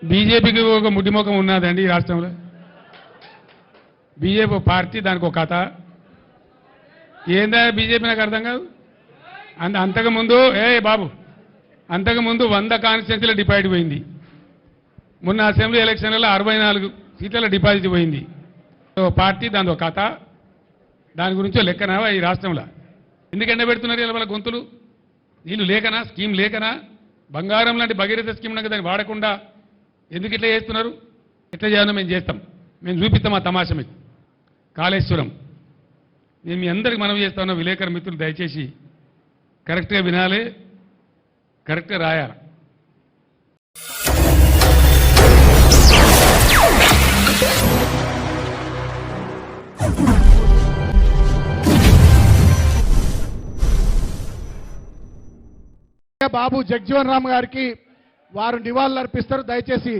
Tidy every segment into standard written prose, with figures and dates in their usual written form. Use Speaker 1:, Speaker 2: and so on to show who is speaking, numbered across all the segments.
Speaker 1: బీజేపీకి ఒక ముడ్డిమోకం ఉన్నదండి ఈ రాష్ట్రంలో. బీజేపీ పార్టీ, దానికి ఒక కథ. ఏందా బీజేపీ నాకు అర్థం కాదు. అంతకుముందు బాబు అంతకుముందు 100 కాన్స్టిట్యున్సీల డిపాజిట్ పోయింది. మొన్న అసెంబ్లీ ఎలక్షన్లలో 64 సీట్ల డిపాజిట్ పోయింది. పార్టీ, దాని ఒక కథ. దాని గురించో లెక్కనా ఈ రాష్ట్రంలో? ఎందుకు ఎండబెడుతున్నారు ఇలా వాళ్ళ గొంతులు? నీళ్ళు లేకనా? స్కీమ్ లేకనా? బంగారం లాంటి భగీరథ స్కీమ్ నాకు దాన్ని వాడకుండా ఎందుకు ఇట్లా చేస్తున్నారు? ఎట్లా చేయాలో మేము చేస్తాం, మేము చూపిస్తాం ఆ తమాషా మీకు. కాళేశ్వరం నేను మీ అందరికి మనవి చేస్తాను, విలేకరు మిత్రులు దయచేసి కరెక్ట్గా వినాలి, కరెక్ట్గా రాయాలి.
Speaker 2: బాబు జగ్జీవన్ రామ్ గారికి వారు నివాళులు అర్పిస్తారు. దయచేసి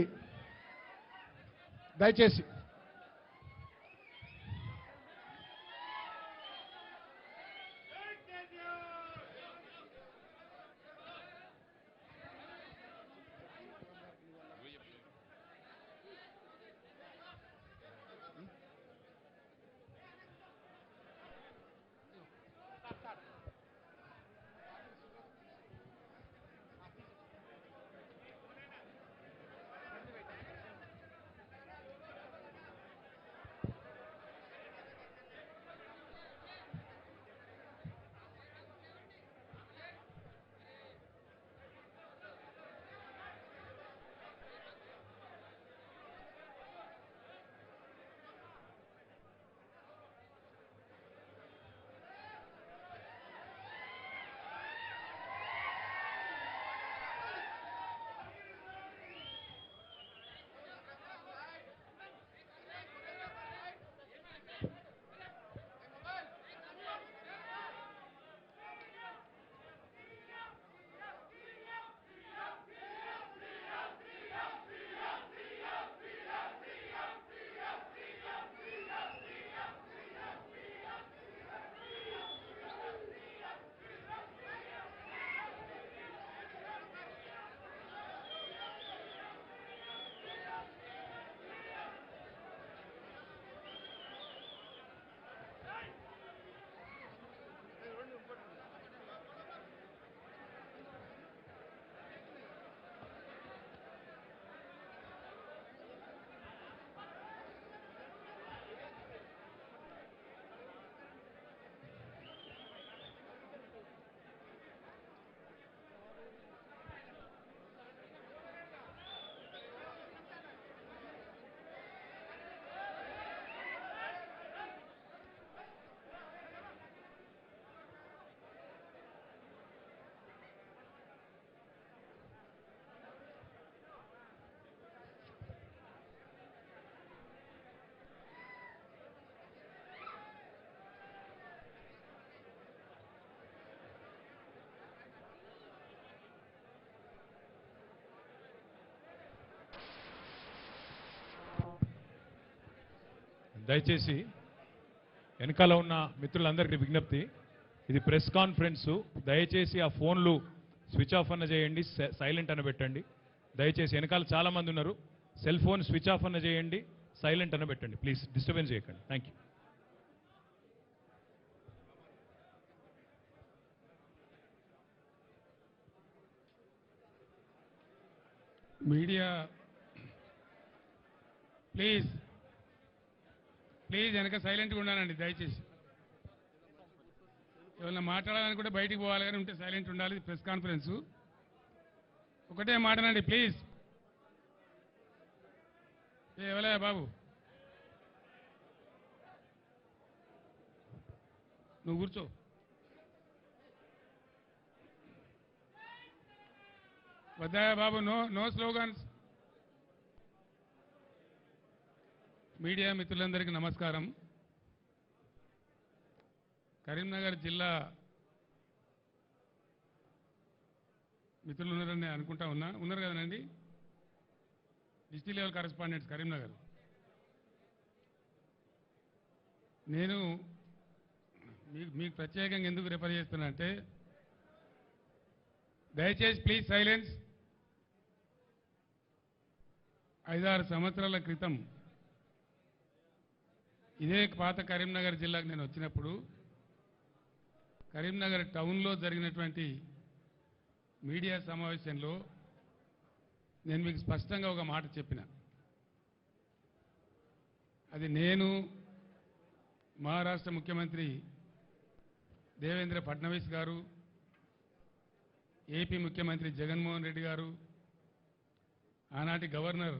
Speaker 3: దయచేసి వెనకాల ఉన్న మిత్రులందరికీ విజ్ఞప్తి, ఇది ప్రెస్ కాన్ఫరెన్సు. దయచేసి ఆ ఫోన్లు స్విచ్ ఆఫ్ అన్న చేయండి, సైలెంట్ అన్న పెట్టండి. దయచేసి వెనకాల చాలా మంది ఉన్నారు, సెల్ ఫోన్ స్విచ్ ఆఫ్ అన్న చేయండి, సైలెంట్ అన్న పెట్టండి. ప్లీజ్ డిస్టర్బెన్స్ చేయకండి. Thank you.
Speaker 1: మీడియా ప్లీజ్ వెనక సైలెంట్గా ఉండాలండి దయచేసి. ఎవరైనా మాట్లాడాలని కూడా బయటికి పోవాలి, కానీ ఉంటే సైలెంట్ ఉండాలి. ప్రెస్ కాన్ఫరెన్సు ఒకటే మాటనండి ప్లీజ్. ఎవలే బాబు, నువ్వు కూర్చో. వద్దా బాబు, నో స్లోగన్స్. మీడియా మిత్రులందరికీ నమస్కారం. కరీంనగర్ జిల్లా మిత్రులు ఉన్నారని అనుకుంటా ఉన్నారు కదనండి. District level correspondents Karimnagar. నేను మీకు ప్రత్యేకంగా ఎందుకు రిఫర్ చేస్తున్నా అంటే, దయచేసి ప్లీజ్ సైలెన్స్. 5-6 సంవత్సరాల క్రితం ఇదే పాత కరీంనగర్ జిల్లాకు నేను వచ్చినప్పుడు కరీంనగర్ టౌన్లో జరిగినటువంటి మీడియా సమావేశంలో నేను మీకు స్పష్టంగా ఒక మాట చెప్పిన. అది నేను మహారాష్ట్ర ముఖ్యమంత్రి దేవేంద్ర ఫడ్నవీస్ గారు, ఏపీ ముఖ్యమంత్రి జగన్మోహన్ రెడ్డి గారు, ఆనాటి గవర్నర్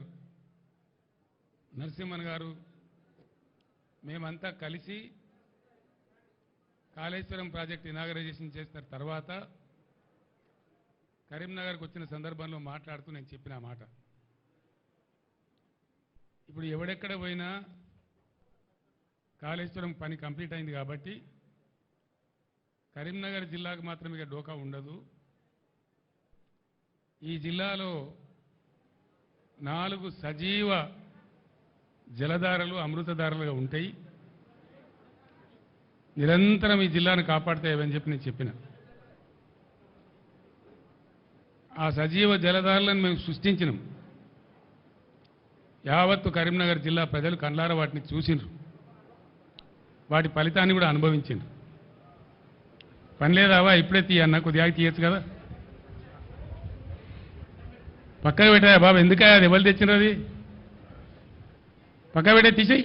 Speaker 1: నరసింహన్ గారు, మేమంతా కలిసి కాళేశ్వరం ప్రాజెక్ట్ ఇనాగరైజేషన్ చేసిన తర్వాత కరీంనగర్కు వచ్చిన సందర్భంలో మాట్లాడుతూ నేను చెప్పిన మాట. ఇప్పుడు ఎవడెక్కడ పోయినా కాళేశ్వరం పని కంప్లీట్ అయింది కాబట్టి కరీంనగర్ జిల్లాకు మాత్రం ఇక డోకా ఉండదు. ఈ జిల్లాలో 4 సజీవ జలధారలు అమృతధారలుగా ఉంటాయి, నిరంతరం ఈ జిల్లాను కాపాడుతాయని చెప్పి నేను చెప్పిన. ఆ సజీవ జలధారలను మేము సృష్టించినాం. యావత్తు కరీంనగర్ జిల్లా ప్రజలు కళ్ళారా వాటిని చూసిండ్రు, వాటి ఫలితాన్ని కూడా అనుభవించిండ్రు. పని లేదావా ఇప్పుడే తీయన్నా, కొద్దిగా తీయచ్చు కదా, పక్కకు పెట్టాయా బాబు, ఎందుకయ్యా అది ఎవరు తెచ్చినారు, అది పక్క పెట్టే తీసేయి.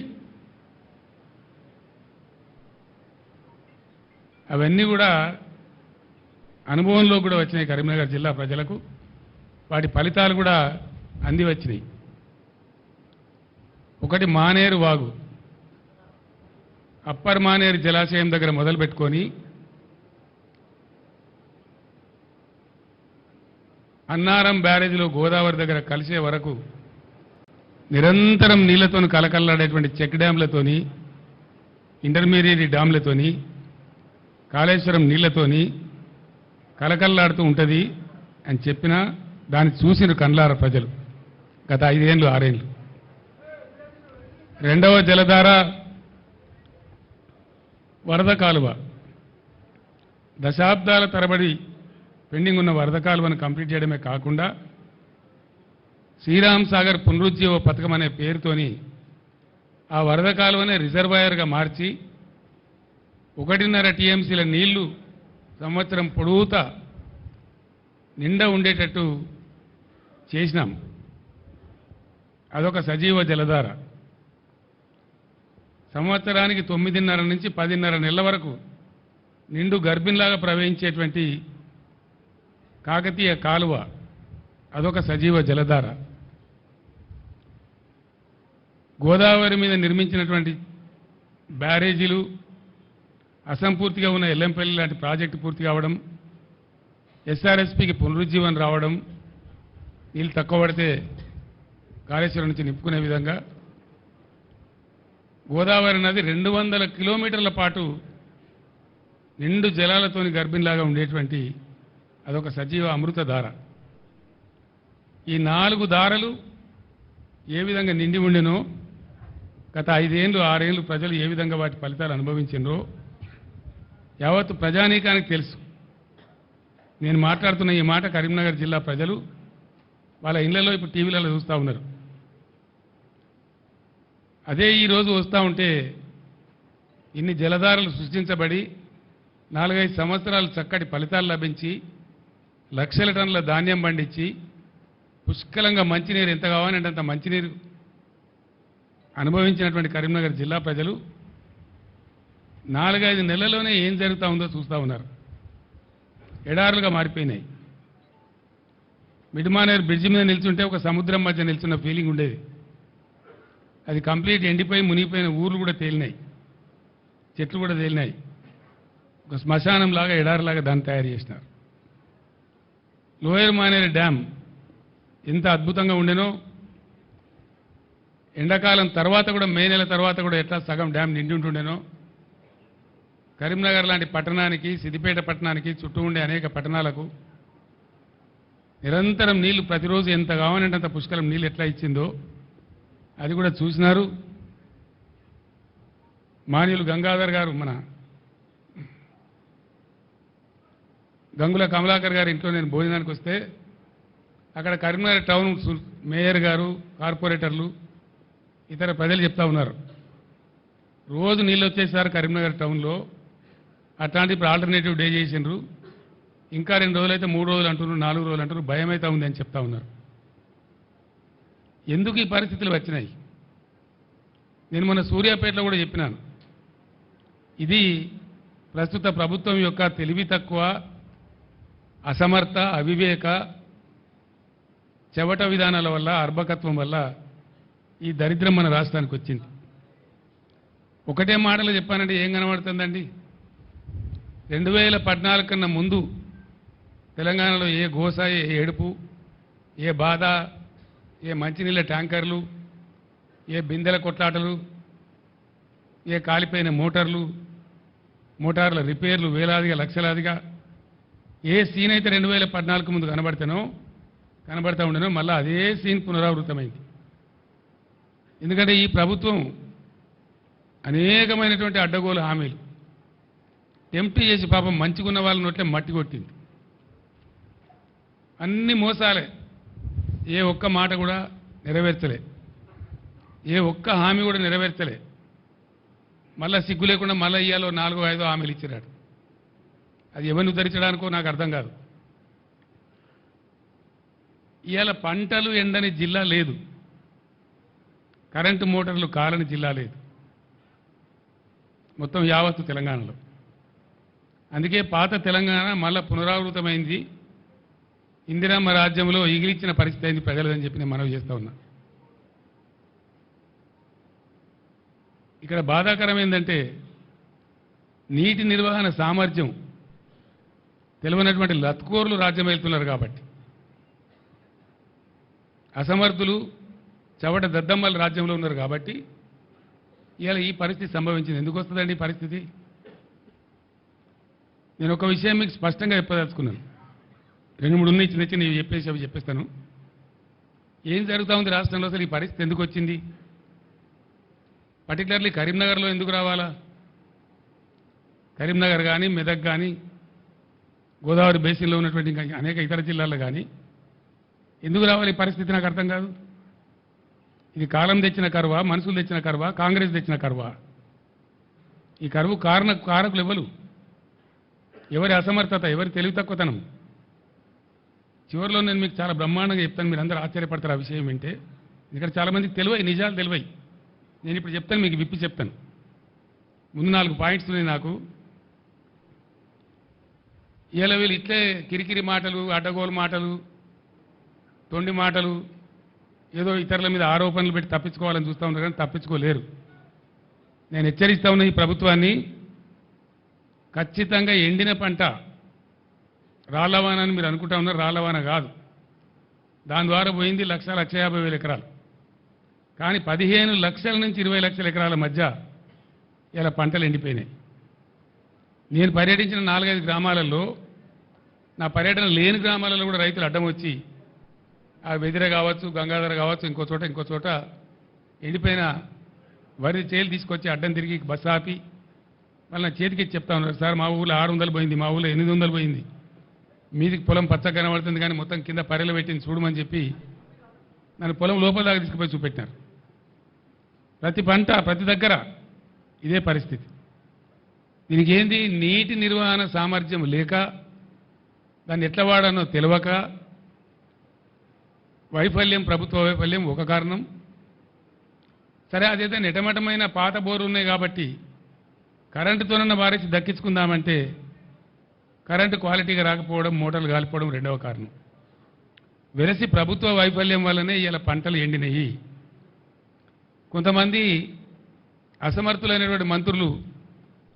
Speaker 1: అవన్నీ కూడా అనుభవంలో కూడా వచ్చినాయి కరీంనగర్ జిల్లా ప్రజలకు, వాటి ఫలితాలు కూడా అంది వచ్చినాయి. ఒకటి మానేరు వాగు, అప్పర్ మానేరు జలాశయం దగ్గర మొదలు పెట్టుకొని అన్నారం బ్యారేజ్లో గోదావరి దగ్గర కలిసే వరకు నిరంతరం నీళ్లతో కలకల్లాడేటువంటి చెక్ డ్యాంలతోని, ఇంటర్మీడియట్ డ్యాంలతోని, కాళేశ్వరం నీళ్లతోని కలకల్లాడుతూ ఉంటుంది అని చెప్పినా దాన్ని చూసిన కండ్లార ప్రజలు గత 5 ఏళ్ళు 6 ఏళ్ళు. రెండవ జలధార వరద కాలువ, దశాబ్దాల తరబడి పెండింగ్ ఉన్న వరద కాలువను కంప్లీట్ చేయడమే కాకుండా శ్రీరామ్ సాగర్ పునరుజ్జీవ పథకం అనే పేరుతోని ఆ వరద కాలువనే రిజర్వాయర్గా మార్చి 1.5 టీఎంసీల నీళ్లు సంవత్సరం పొడవుతా నిండా ఉండేటట్టు చేసినాం. అదొక సజీవ జలధార. సంవత్సరానికి 9.5 నుంచి 10.5 నెలల వరకు నిండు గర్భిణిలాగా ప్రవహించేటువంటి కాకతీయ కాలువ, అదొక సజీవ జలధార. గోదావరి మీద నిర్మించినటువంటి బ్యారేజీలు, అసంపూర్తిగా ఉన్న ఎల్లంపల్లి లాంటి ప్రాజెక్టు పూర్తి కావడం, ఎస్ఆర్ఎస్పీకి పునరుజ్జీవనం రావడం, నీళ్ళు తక్కువ పడితే కాళేశ్వరం నుంచి నింపుకునే విధంగా గోదావరి నది 200 కిలోమీటర్ల పాటు నిండు జలాలతోని గర్భిణిలాగా ఉండేటువంటి అదొక సజీవ అమృతధార. ఈ 4 దారలు ఏ విధంగా నిండి ఉండెనో గత 5 ఏళ్ళు 6 ఏళ్ళు ప్రజలు ఏ విధంగా వాటి ఫలితాలు అనుభవించినరో యావత్తు ప్రజానీకానికి తెలుసు. నేను మాట్లాడుతున్న ఈ మాట కరీంనగర్ జిల్లా ప్రజలు వాళ్ళ ఇళ్లలో ఇప్పుడు టీవీలలో చూస్తూ ఉన్నారు. అదే ఈరోజు వస్తూ ఉంటే ఇన్ని జలధారలు సృష్టించబడి 4-5 సంవత్సరాలు చక్కటి ఫలితాలు లభించి లక్షల టన్నుల ధాన్యం పండించి పుష్కలంగా మంచినీరు ఎంత కావాలంటే అంత మంచినీరు అనుభవించినటువంటి కరీంనగర్ జిల్లా ప్రజలు 4-5 నెలల్లోనే ఏం జరుగుతూ ఉందో చూస్తూ ఉన్నారు. ఎడారులుగా మారిపోయినాయి. మిడ్మానేర్ బ్రిడ్జి మీద నిల్చుంటే ఒక సముద్రం మధ్య నిల్చున్న ఫీలింగ్ ఉండేది. అది కంప్లీట్ ఎండిపోయి మునిగిపోయిన ఊర్లు కూడా తేలినాయి, చెట్లు కూడా తేలినాయి. ఒక శ్మశానం లాగా ఎడారిలాగా దాన్ని తయారు చేసినారు. లోయర్ మానేరు డ్యామ్ ఎంత అద్భుతంగా ఉండేనో, ఎండాకాలం తర్వాత కూడా మే నెల తర్వాత కూడా ఎట్లా సగం డ్యామ్ నిండి ఉంటుండేనో, కరీంనగర్ లాంటి పట్టణానికి, సిద్దిపేట పట్టణానికి, చుట్టూ ఉండే అనేక పట్టణాలకు నిరంతరం నీళ్లు ప్రతిరోజు ఎంత కావాలంటే అంత పుష్కలం నీళ్ళు ఎట్లా ఇచ్చిందో అది కూడా చూసినారు. మాన్యులు గంగాధర్ గారు, మన గంగుల కమలాకర్ గారి ఇంట్లో నేను భోజనానికి వస్తే అక్కడ కరీంనగర్ టౌన్ మేయర్ గారు, కార్పొరేటర్లు, ఇతర ప్రజలు చెప్తా ఉన్నారు, రోజు నీళ్ళు వచ్చేసారు కరీంనగర్ టౌన్లో, అట్లాంటి ఇప్పుడు ఆల్టర్నేటివ్ డే చేసిండ్రు, ఇంకా 2 రోజులు అయితే 3 రోజులు అంటున్నారు, 4 రోజులు అంటున్నారు, భయం అయితే ఉంది అని చెప్తా ఉన్నారు. ఎందుకు ఈ పరిస్థితులు వచ్చినాయి? నేను మొన్న సూర్యాపేటలో కూడా చెప్పినాను, ఇది ప్రస్తుత ప్రభుత్వం యొక్క తెలివి తక్కువ, అసమర్థ, అవివేక, చెవట విధానాల వల్ల, అర్భకత్వం వల్ల ఈ దరిద్రం మన రాష్ట్రానికి వచ్చింది. ఒకటే మాటలో చెప్పానంటే ఏం కనబడుతుందండి? 2014 కన్నా ముందు తెలంగాణలో ఏ గోస, ఏ ఏడుపు, ఏ బాధ, ఏ మంచినీళ్ళ ట్యాంకర్లు, ఏ బిందెల కొట్లాటలు, ఏ కాలిపోయిన మోటార్ల రిపేర్లు వేలాదిగా లక్షలాదిగా ఏ సీన్ అయితే 2014 ముందు కనబడతా ఉండేనో మళ్ళీ అదే సీన్ పునరావృతమైంది. ఎందుకంటే ఈ ప్రభుత్వం అనేకమైనటువంటి అడ్డగోలు హామీలు టెంప్ట్ చేసి పాపం మంచిగున్న వాళ్ళ నోట్లే మట్టి కొట్టింది. అన్ని మోసాలే, ఏ ఒక్క మాట కూడా నెరవేర్చలే, ఏ ఒక్క హామీ కూడా నెరవేర్చలే. మళ్ళా సిగ్గు లేకుండా మళ్ళీ ఇయ్యాలో 4-5 హామీలు ఇచ్చినాడు. అది ఎవరిని ఉద్ధరించడానికో నాకు అర్థం కాదు. ఇవాళ పంటలు ఎండని జిల్లా లేదు, కరెంటు మోటార్లు కాలని జిల్లా లేదు, మొత్తం యావత్తు తెలంగాణలో. అందుకే పాత తెలంగాణ మళ్ళా పునరావృతమైంది, ఇందిరమ్మ రాజ్యంలో ఇగిలిచ్చిన పరిస్థితి అయింది ప్రజలదని చెప్పి నేను మనవి చేస్తా ఉన్నా. ఇక్కడ బాధాకరం ఏంటంటే నీటి నిర్వహణ సామర్థ్యం తెలియనటువంటి లత్కోర్లు రాజ్యం వెళ్తున్నారు కాబట్టి, అసమర్థులు, చవట దద్దమ్మల రాజ్యంలో ఉన్నారు కాబట్టి ఇవాళ ఈ పరిస్థితి సంభవించింది. ఎందుకు వస్తుందండి ఈ పరిస్థితి? నేను ఒక విషయం మీకు స్పష్టంగా చెప్పదలుచుకున్నాను. 2-3 ఉన్నాయి, చిన్న చిన్న అవి చెప్పేస్తాను. ఏం జరుగుతూ ఉంది రాష్ట్రంలో, అసలు ఈ పరిస్థితి ఎందుకు వచ్చింది? పర్టికులర్లీ కరీంనగర్లో ఎందుకు రావాలా? కరీంనగర్ కానీ, మెదక్ కానీ, గోదావరి బేసిన్లో ఉన్నటువంటి ఇంకా అనేక ఇతర జిల్లాల్లో కానీ ఎందుకు రావాలి ఈ పరిస్థితి నాకు అర్థం కాదు. ఇది కాలం తెచ్చిన కరువా, మనుషులు తెచ్చిన కరువా, కాంగ్రెస్ తెచ్చిన కరువా? ఈ కరువు కారకులు ఎవరి అసమర్థత, ఎవరి తెలివి తక్కువతనం? చివరిలో నేను మీకు చాలా బ్రహ్మాండంగా చెప్తాను, మీరు అందరూ ఆశ్చర్యపడతారు ఆ విషయం వింటే. ఇక్కడ చాలామందికి తెలివై, నిజాలు తెలివై. నేను ఇప్పుడు చెప్తాను, మీకు విప్పి చెప్తాను. ముందు 4 పాయింట్స్ ఉన్నాయి నాకు. ఇలా వీళ్ళు ఇట్లే కిరికిరి మాటలు, అడ్డగోలు మాటలు, తొండి మాటలు, ఏదో ఇతరుల మీద ఆరోపణలు పెట్టి తప్పించుకోవాలని చూస్తూ ఉన్నారు, కానీ తప్పించుకోలేరు. నేను హెచ్చరిస్తా ఉన్న ఈ ప్రభుత్వాన్ని, ఖచ్చితంగా ఎండిన పంట రాళ్లవాన అని మీరు అనుకుంటా ఉన్నారు, రాళ్లవాన కాదు. దాని ద్వారా పోయింది 1,50,000 ఎకరాలు. కానీ 15 లక్షల నుంచి 20 లక్షల ఎకరాల మధ్య ఇలా పంటలు ఎండిపోయినాయి. నేను పర్యటించిన 4-5 గ్రామాలలో, నా పర్యటన లేని గ్రామాలలో కూడా రైతులు అడ్డం వచ్చి ఆ వెదిర కావచ్చు, గంగాధర కావచ్చు, ఇంకో చోట ఎండిపోయిన వరి చేలు తీసుకొచ్చి అడ్డం తిరిగి బస్సు ఆపి వాళ్ళ చేతికి చెప్తా ఉన్నారు, సార్ మా ఊళ్ళో 600 పోయింది, మా ఊళ్ళో 800 పోయింది, మీదికి పొలం పచ్చగా కనబడుతుంది కానీ మొత్తం కింద పర్రెలు పెట్టింది చూడమని చెప్పి నన్ను పొలం లోపల దాకా తీసుకుపోయి చూపెట్టినారు. ప్రతి పంట, ప్రతి దగ్గర ఇదే పరిస్థితి. దీనికి ఏంది? నీటి నిర్వహణ సామర్థ్యం లేక, దాన్ని ఎట్లా వాడానో తెలియక, వైఫల్యం, ప్రభుత్వ వైఫల్యం ఒక కారణం. సరే, అదైతే నెటమటమైన పాత బోర్లు ఉన్నాయి కాబట్టి కరెంటుతోనన్న వారేసి దక్కించుకుందామంటే కరెంటు క్వాలిటీగా రాకపోవడం, మోటార్లు కాలిపోవడం రెండవ కారణం. వెరసి ప్రభుత్వ వైఫల్యం వల్లనే ఇలా పంటలు ఎండినాయి. కొంతమంది అసమర్థులైనటువంటి మంత్రులు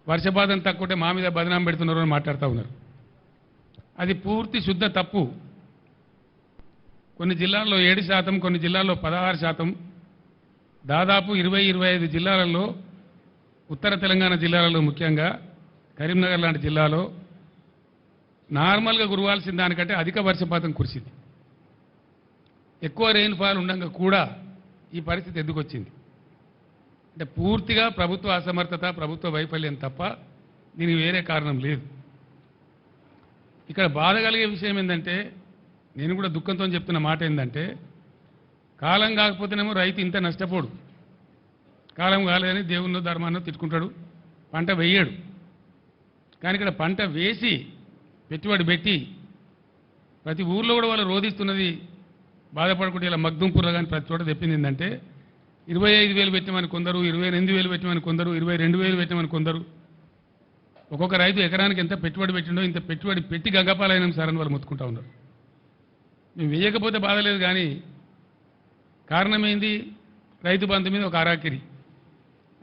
Speaker 1: వర్షపాతం తక్కువటే మా మీద బదనాం పెడుతున్నారు అని మాట్లాడుతూ ఉన్నారు. అది పూర్తి శుద్ధ తప్పు. కొన్ని జిల్లాల్లో 7%, కొన్ని జిల్లాల్లో 16%, దాదాపు 20-25 జిల్లాలలో, ఉత్తర తెలంగాణ జిల్లాలలో, ముఖ్యంగా కరీంనగర్ లాంటి జిల్లాలో నార్మల్గా కురవాల్సిన దానికంటే అధిక వర్షపాతం కురిసింది. ఎక్కువ రెయిన్ఫాల్ ఉండగా కూడా ఈ పరిస్థితి ఎందుకు వచ్చింది అంటే పూర్తిగా ప్రభుత్వ అసమర్థత, ప్రభుత్వ వైఫల్యం తప్ప దీనికి వేరే కారణం లేదు. ఇక్కడ బాధ కలిగే విషయం ఏంటంటే నేను కూడా దుఃఖంతో చెప్తున్న మాట ఏంటంటే కాలం కాకపోతేనేమో రైతు ఇంత నష్టపోడు, కాలం కాలేదని దేవుణ్ణో ధర్మాన్నో తిట్టుకుంటాడు, పంట వేయడు. కానీ ఇక్కడ పంట వేసి పెట్టుబడి పెట్టి ప్రతి ఊర్లో కూడా వాళ్ళు రోధిస్తున్నది బాధపడకుండా ఇలా మగ్దుంపూర్లో కానీ ప్రతి చోట చెప్పింది ఏంటంటే 25,000 పెట్టమని కొందరు, 28,000 పెట్టమని కొందరు, 22,000 పెట్టమని కొందరు. ఒక్కొక్క రైతు ఎకరానికి ఎంత పెట్టుబడి పెట్టిండో ఇంత పెట్టుబడి పెట్టి గంగపాలైనాం సార్ అని వాళ్ళు మొత్తుకుంటా ఉన్నారు. మేము వేయకపోతే బాధ లేదు, కానీ కారణం ఏంది? రైతు బంధు మీద ఒక అరాకిరి.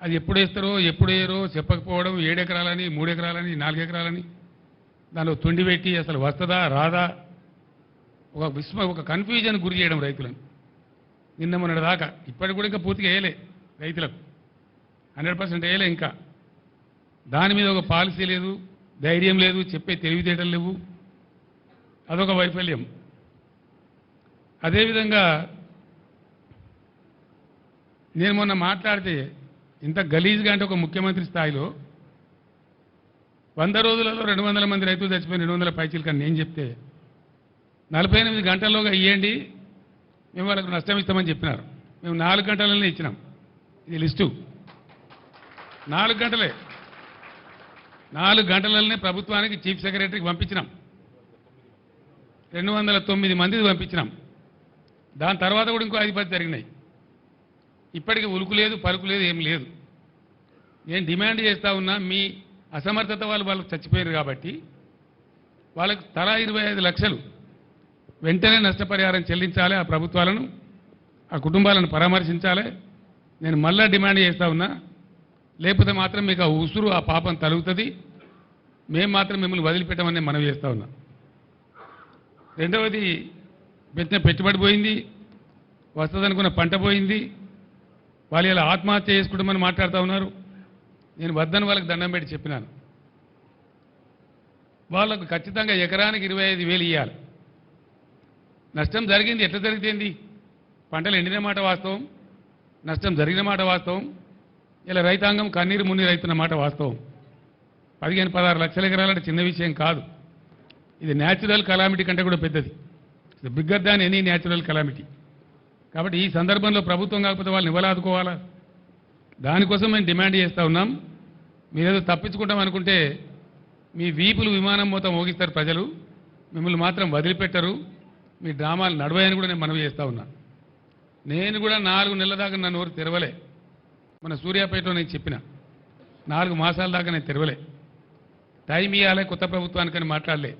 Speaker 1: అది ఎప్పుడు వేస్తారో ఎప్పుడు వేయరో చెప్పకపోవడం, 7 ఎకరాలని 3 ఎకరాలని 4 ఎకరాలని దానిలో తొండి పెట్టి అసలు వస్తుందా రాదా ఒక కన్ఫ్యూజన్ గురి చేయడం రైతులను. నిన్న మొన్నటి దాకా ఇప్పటికి కూడా ఇంకా పూర్తిగా వేయలే రైతులకు, 100% వేయలే. ఇంకా దాని మీద ఒక పాలసీ లేదు, ధైర్యం లేదు, చెప్పే తెలివితేటలు లేవు. అదొక వైఫల్యం. అదేవిధంగా నేను మొన్న మాట్లాడితే ఇంత గలీజ్గా అంటే ఒక ముఖ్యమంత్రి స్థాయిలో 100 రోజులలో 200 మంది రైతులు చచ్చిపోయిన 200 పైచీలు కానీ నేను చెప్తే 48 గంటల్లోగా ఇవ్వండి మేము వాళ్ళకు నష్టం ఇస్తామని చెప్పినారు. మేము 4 గంటలనే ఇచ్చినాం. ఇది లిస్టు 4 గంటలే. 4 గంటలనే ప్రభుత్వానికి చీఫ్ సెక్రటరీకి పంపించినాం. 209 మందికి పంపించినాం. దాని తర్వాత కూడా ఇంకో 5-10 జరిగినాయి. ఇప్పటికీ ఉలుకు లేదు, పలుకు లేదు, ఏం లేదు. నేను డిమాండ్ చేస్తా ఉన్నా, మీ అసమర్థత వాళ్ళకు చచ్చిపోయారు కాబట్టి వాళ్ళకు తలా 25 లక్షలు వెంటనే నష్టపరిహారం చెల్లించాలి. ఆ ప్రభుత్వాలను, ఆ కుటుంబాలను పరామర్శించాలి. నేను మళ్ళా డిమాండ్ చేస్తా ఉన్నా. లేకపోతే మాత్రం మీకు ఆ ఉసురు, ఆ పాపం తలుగుతుంది. మేము మాత్రం మిమ్మల్ని వదిలిపెట్టమని మనవి చేస్తా ఉన్నా. రెండవది, పెట్టిన పెట్టుబడి పోయింది, వస్తుందనుకున్న పంట పోయింది. వాళ్ళు ఇలా ఆత్మహత్య చేసుకుంటామని మాట్లాడుతూ ఉన్నారు. నేను వద్దని వాళ్ళకి దండం పెట్టి చెప్పినాను. వాళ్ళకు ఖచ్చితంగా ఎకరానికి 25,000 ఇవ్వాలి. నష్టం జరిగింది, ఎట్లా జరిగితేంది? పంటలు ఎండిన మాట వాస్తవం, నష్టం జరిగిన మాట వాస్తవం. ఇలా రైతాంగం కన్నీరు మున్నీరు అవుతున్న మాట వాస్తవం. 15-16 లక్షల ఎకరాలంటే చిన్న విషయం కాదు. ఇది న్యాచురల్ కలామిటీ కంటే కూడా పెద్దది. Bigger than any natural calamity. కాబట్టి ఈ సందర్భంలో ప్రభుత్వం కాకపోతే వాళ్ళని ఇవ్వలాదుకోవాలా? దానికోసం మేము డిమాండ్ చేస్తూ ఉన్నాం. మీరేదో తప్పించుకుంటాం అనుకుంటే మీ వీపులు విమానం మొత్తం మోగిస్తారు ప్రజలు, మిమ్మల్ని మాత్రం వదిలిపెట్టరు. మీ డ్రామాలు నడవాయని కూడా నేను మనవి చేస్తూ ఉన్నా. నేను కూడా 4 నెలల దాకా నా నోరు తెరవలే. మన సూర్యాపేటలో నేను చెప్పిన 4 మాసాల దాకా నేను తెరవలే. టైం ఇవ్వాలి కొత్త ప్రభుత్వానికని మాట్లాడలే.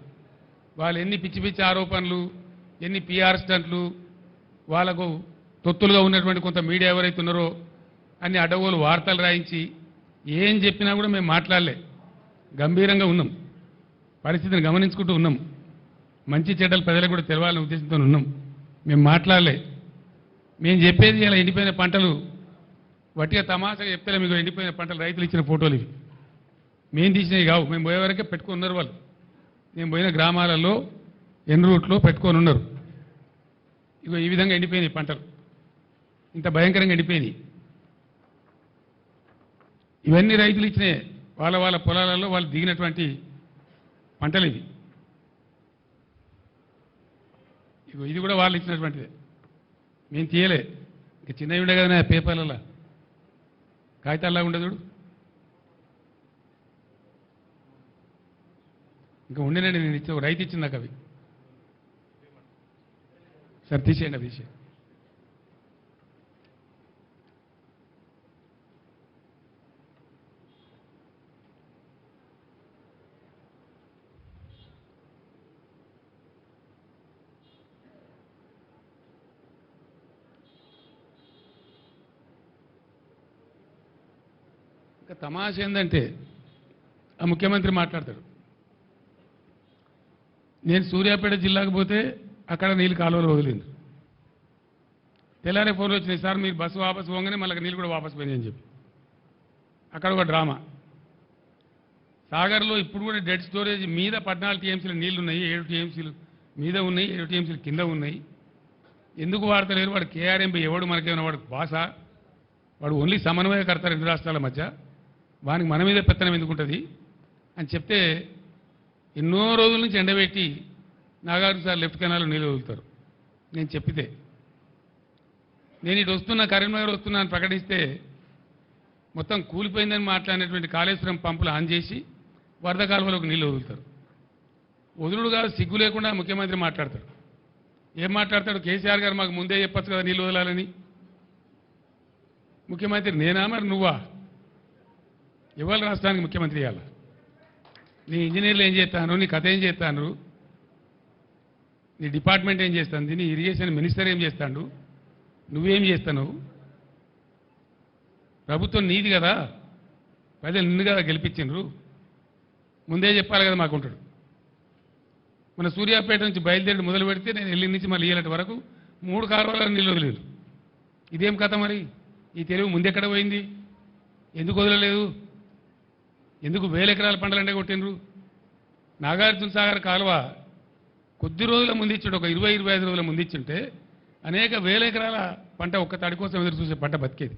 Speaker 1: వాళ్ళు ఎన్ని పిచ్చి పిచ్చి ఆరోపణలు, ఎన్ని పిఆర్ స్టంట్లు, వాళ్ళకు తొత్తులుగా ఉన్నటువంటి కొంత మీడియా ఎవరైతే ఉన్నారో అన్ని అడవులు వార్తలు రాయించి ఏం చెప్పినా కూడా మేము మాట్లాడలే. గంభీరంగా ఉన్నాం, పరిస్థితిని గమనించుకుంటూ ఉన్నాం. మంచి చెడ్డలు ప్రజలకు కూడా తెలవాలనే ఉద్దేశంతో ఉన్నాం. మేము మాట్లాడలే. మేము చెప్పేది ఇలా ఎండిపోయిన పంటలు వట్టిగా తమాషగా చెప్తే మీకు ఎండిపోయిన పంటలు రైతులు ఇచ్చిన ఫోటోలు ఇవి. మేము తీసినవి కావు. మేము పోయే వరకే పెట్టుకొని ఉన్నారు వాళ్ళు. మేము పోయిన గ్రామాలలో ఎన్ రూట్లో పెట్టుకొని ఉన్నారు. ఇగో ఈ విధంగా ఎండిపోయినాయి పంటలు, ఇంత భయంకరంగా ఎండిపోయినాయి. ఇవన్నీ రైతులు ఇచ్చినాయి. వాళ్ళ పొలాలలో వాళ్ళు దిగినటువంటి పంటలు ఇవి. ఇగో ఇది కూడా వాళ్ళు ఇచ్చినటువంటిదే, మేము తీయలే. ఇంకా చిన్నవి ఉండే కదా పేపర్లలో, కాగితాల్లాగా ఉండదు చూడు. ఇంకా ఉండేనండి, నేను ఇచ్చే రైతు ఇచ్చింది నాకు అవి. సార్ తీసేయండి, అది తీసేయండి. ఇంకా తమాష ఏంటంటే ఆ ముఖ్యమంత్రి మాట్లాడతాడు, నేను సూర్యాపేట జిల్లాకు పోతే అక్కడ నీళ్ళు కాలువలు వదిలింది. తెల్లారే ఫోన్లు వచ్చినాయి, సార్ మీరు బస్సు వాపసు పోగానే మళ్ళీ నీళ్ళు కూడా వాపసు పోయినాయని చెప్పి. అక్కడ ఒక డ్రామా. సాగర్లో ఇప్పుడు కూడా డెడ్ స్టోరేజ్ మీద 14 టీఎంసీలు నీళ్లు ఉన్నాయి, 7 టీఎంసీలు మీద ఉన్నాయి, 7 టీఎంసీలు కింద ఉన్నాయి. ఎందుకు వాడతలేరు? వాడు కేఆర్ఎంపీ ఎవడు మనకేమైనా వాడు భాష? వాడు ఓన్లీ సమన్వయకర్త 2 రాష్ట్రాల మధ్య. వానికి మన మీద పెత్తనం ఎందుకుంటుంది అని చెప్తే ఎన్నో రోజుల నుంచి ఎండబెట్టి నాగార్జున సార్ లెఫ్ట్ కెనాల్లో నీళ్ళు వదులుతారు. నేను చెప్పితే నేను ఇటు వస్తున్నా, కరీంనగర్ వస్తున్నా అని ప్రకటిస్తే మొత్తం కూలిపోయిందని మాట్లాడినటువంటి కాళేశ్వరం పంపులు ఆన్ చేసి వరద కాలువలోకి నీళ్ళు వదులుతారు. వదులుడు కాదు, సిగ్గు లేకుండా ముఖ్యమంత్రి మాట్లాడతాడు. ఏం మాట్లాడతాడు? కేసీఆర్ గారు మాకు ముందే చెప్పచ్చు కదా నీళ్ళు వదలాలని. ముఖ్యమంత్రి నేనా మరి నువ్వా? ఇవాళ రాష్ట్రానికి ముఖ్యమంత్రి ఇవ్వాలి. నీ ఇంజనీర్లు ఏం చేస్తాను, నీ కథ ఏం చేస్తాను, నీ డిపార్ట్మెంట్ ఏం చేస్తుంది, నీ ఇరిగేషన్ మినిస్టర్ ఏం చేస్తాడు, నువ్వేం చేస్తావు? ప్రభుత్వం నీది కదా, ప్రజలు నిన్ను కదా గెలిపించిండ్రు, ముందే చెప్పాలి కదా మాకుంటాడు. మన సూర్యాపేట నుంచి బయలుదేరి మొదలు పెడితే నేను ఎల్లి నుంచి మళ్ళీ ఏలటి వరకు 3 కాలువల నీళ్ళు వదిలేదు. ఇదేం కథ మరి? ఈ తెలుగు ముందెక్కడ పోయింది? ఎందుకు వదలలేదు? ఎందుకు 1000 ఎకరాల పంటలంటే కొట్టిండ్రు? నాగార్జున సాగర్ కాలువ కొద్ది రోజుల ముందిచ్చుంటే, ఒక 20-25 రోజుల ముందిచ్చుంటే అనేక 1000 ఎకరాల పంట ఒక్క తడి కోసం ఎదురు చూసే పంట బతికేది.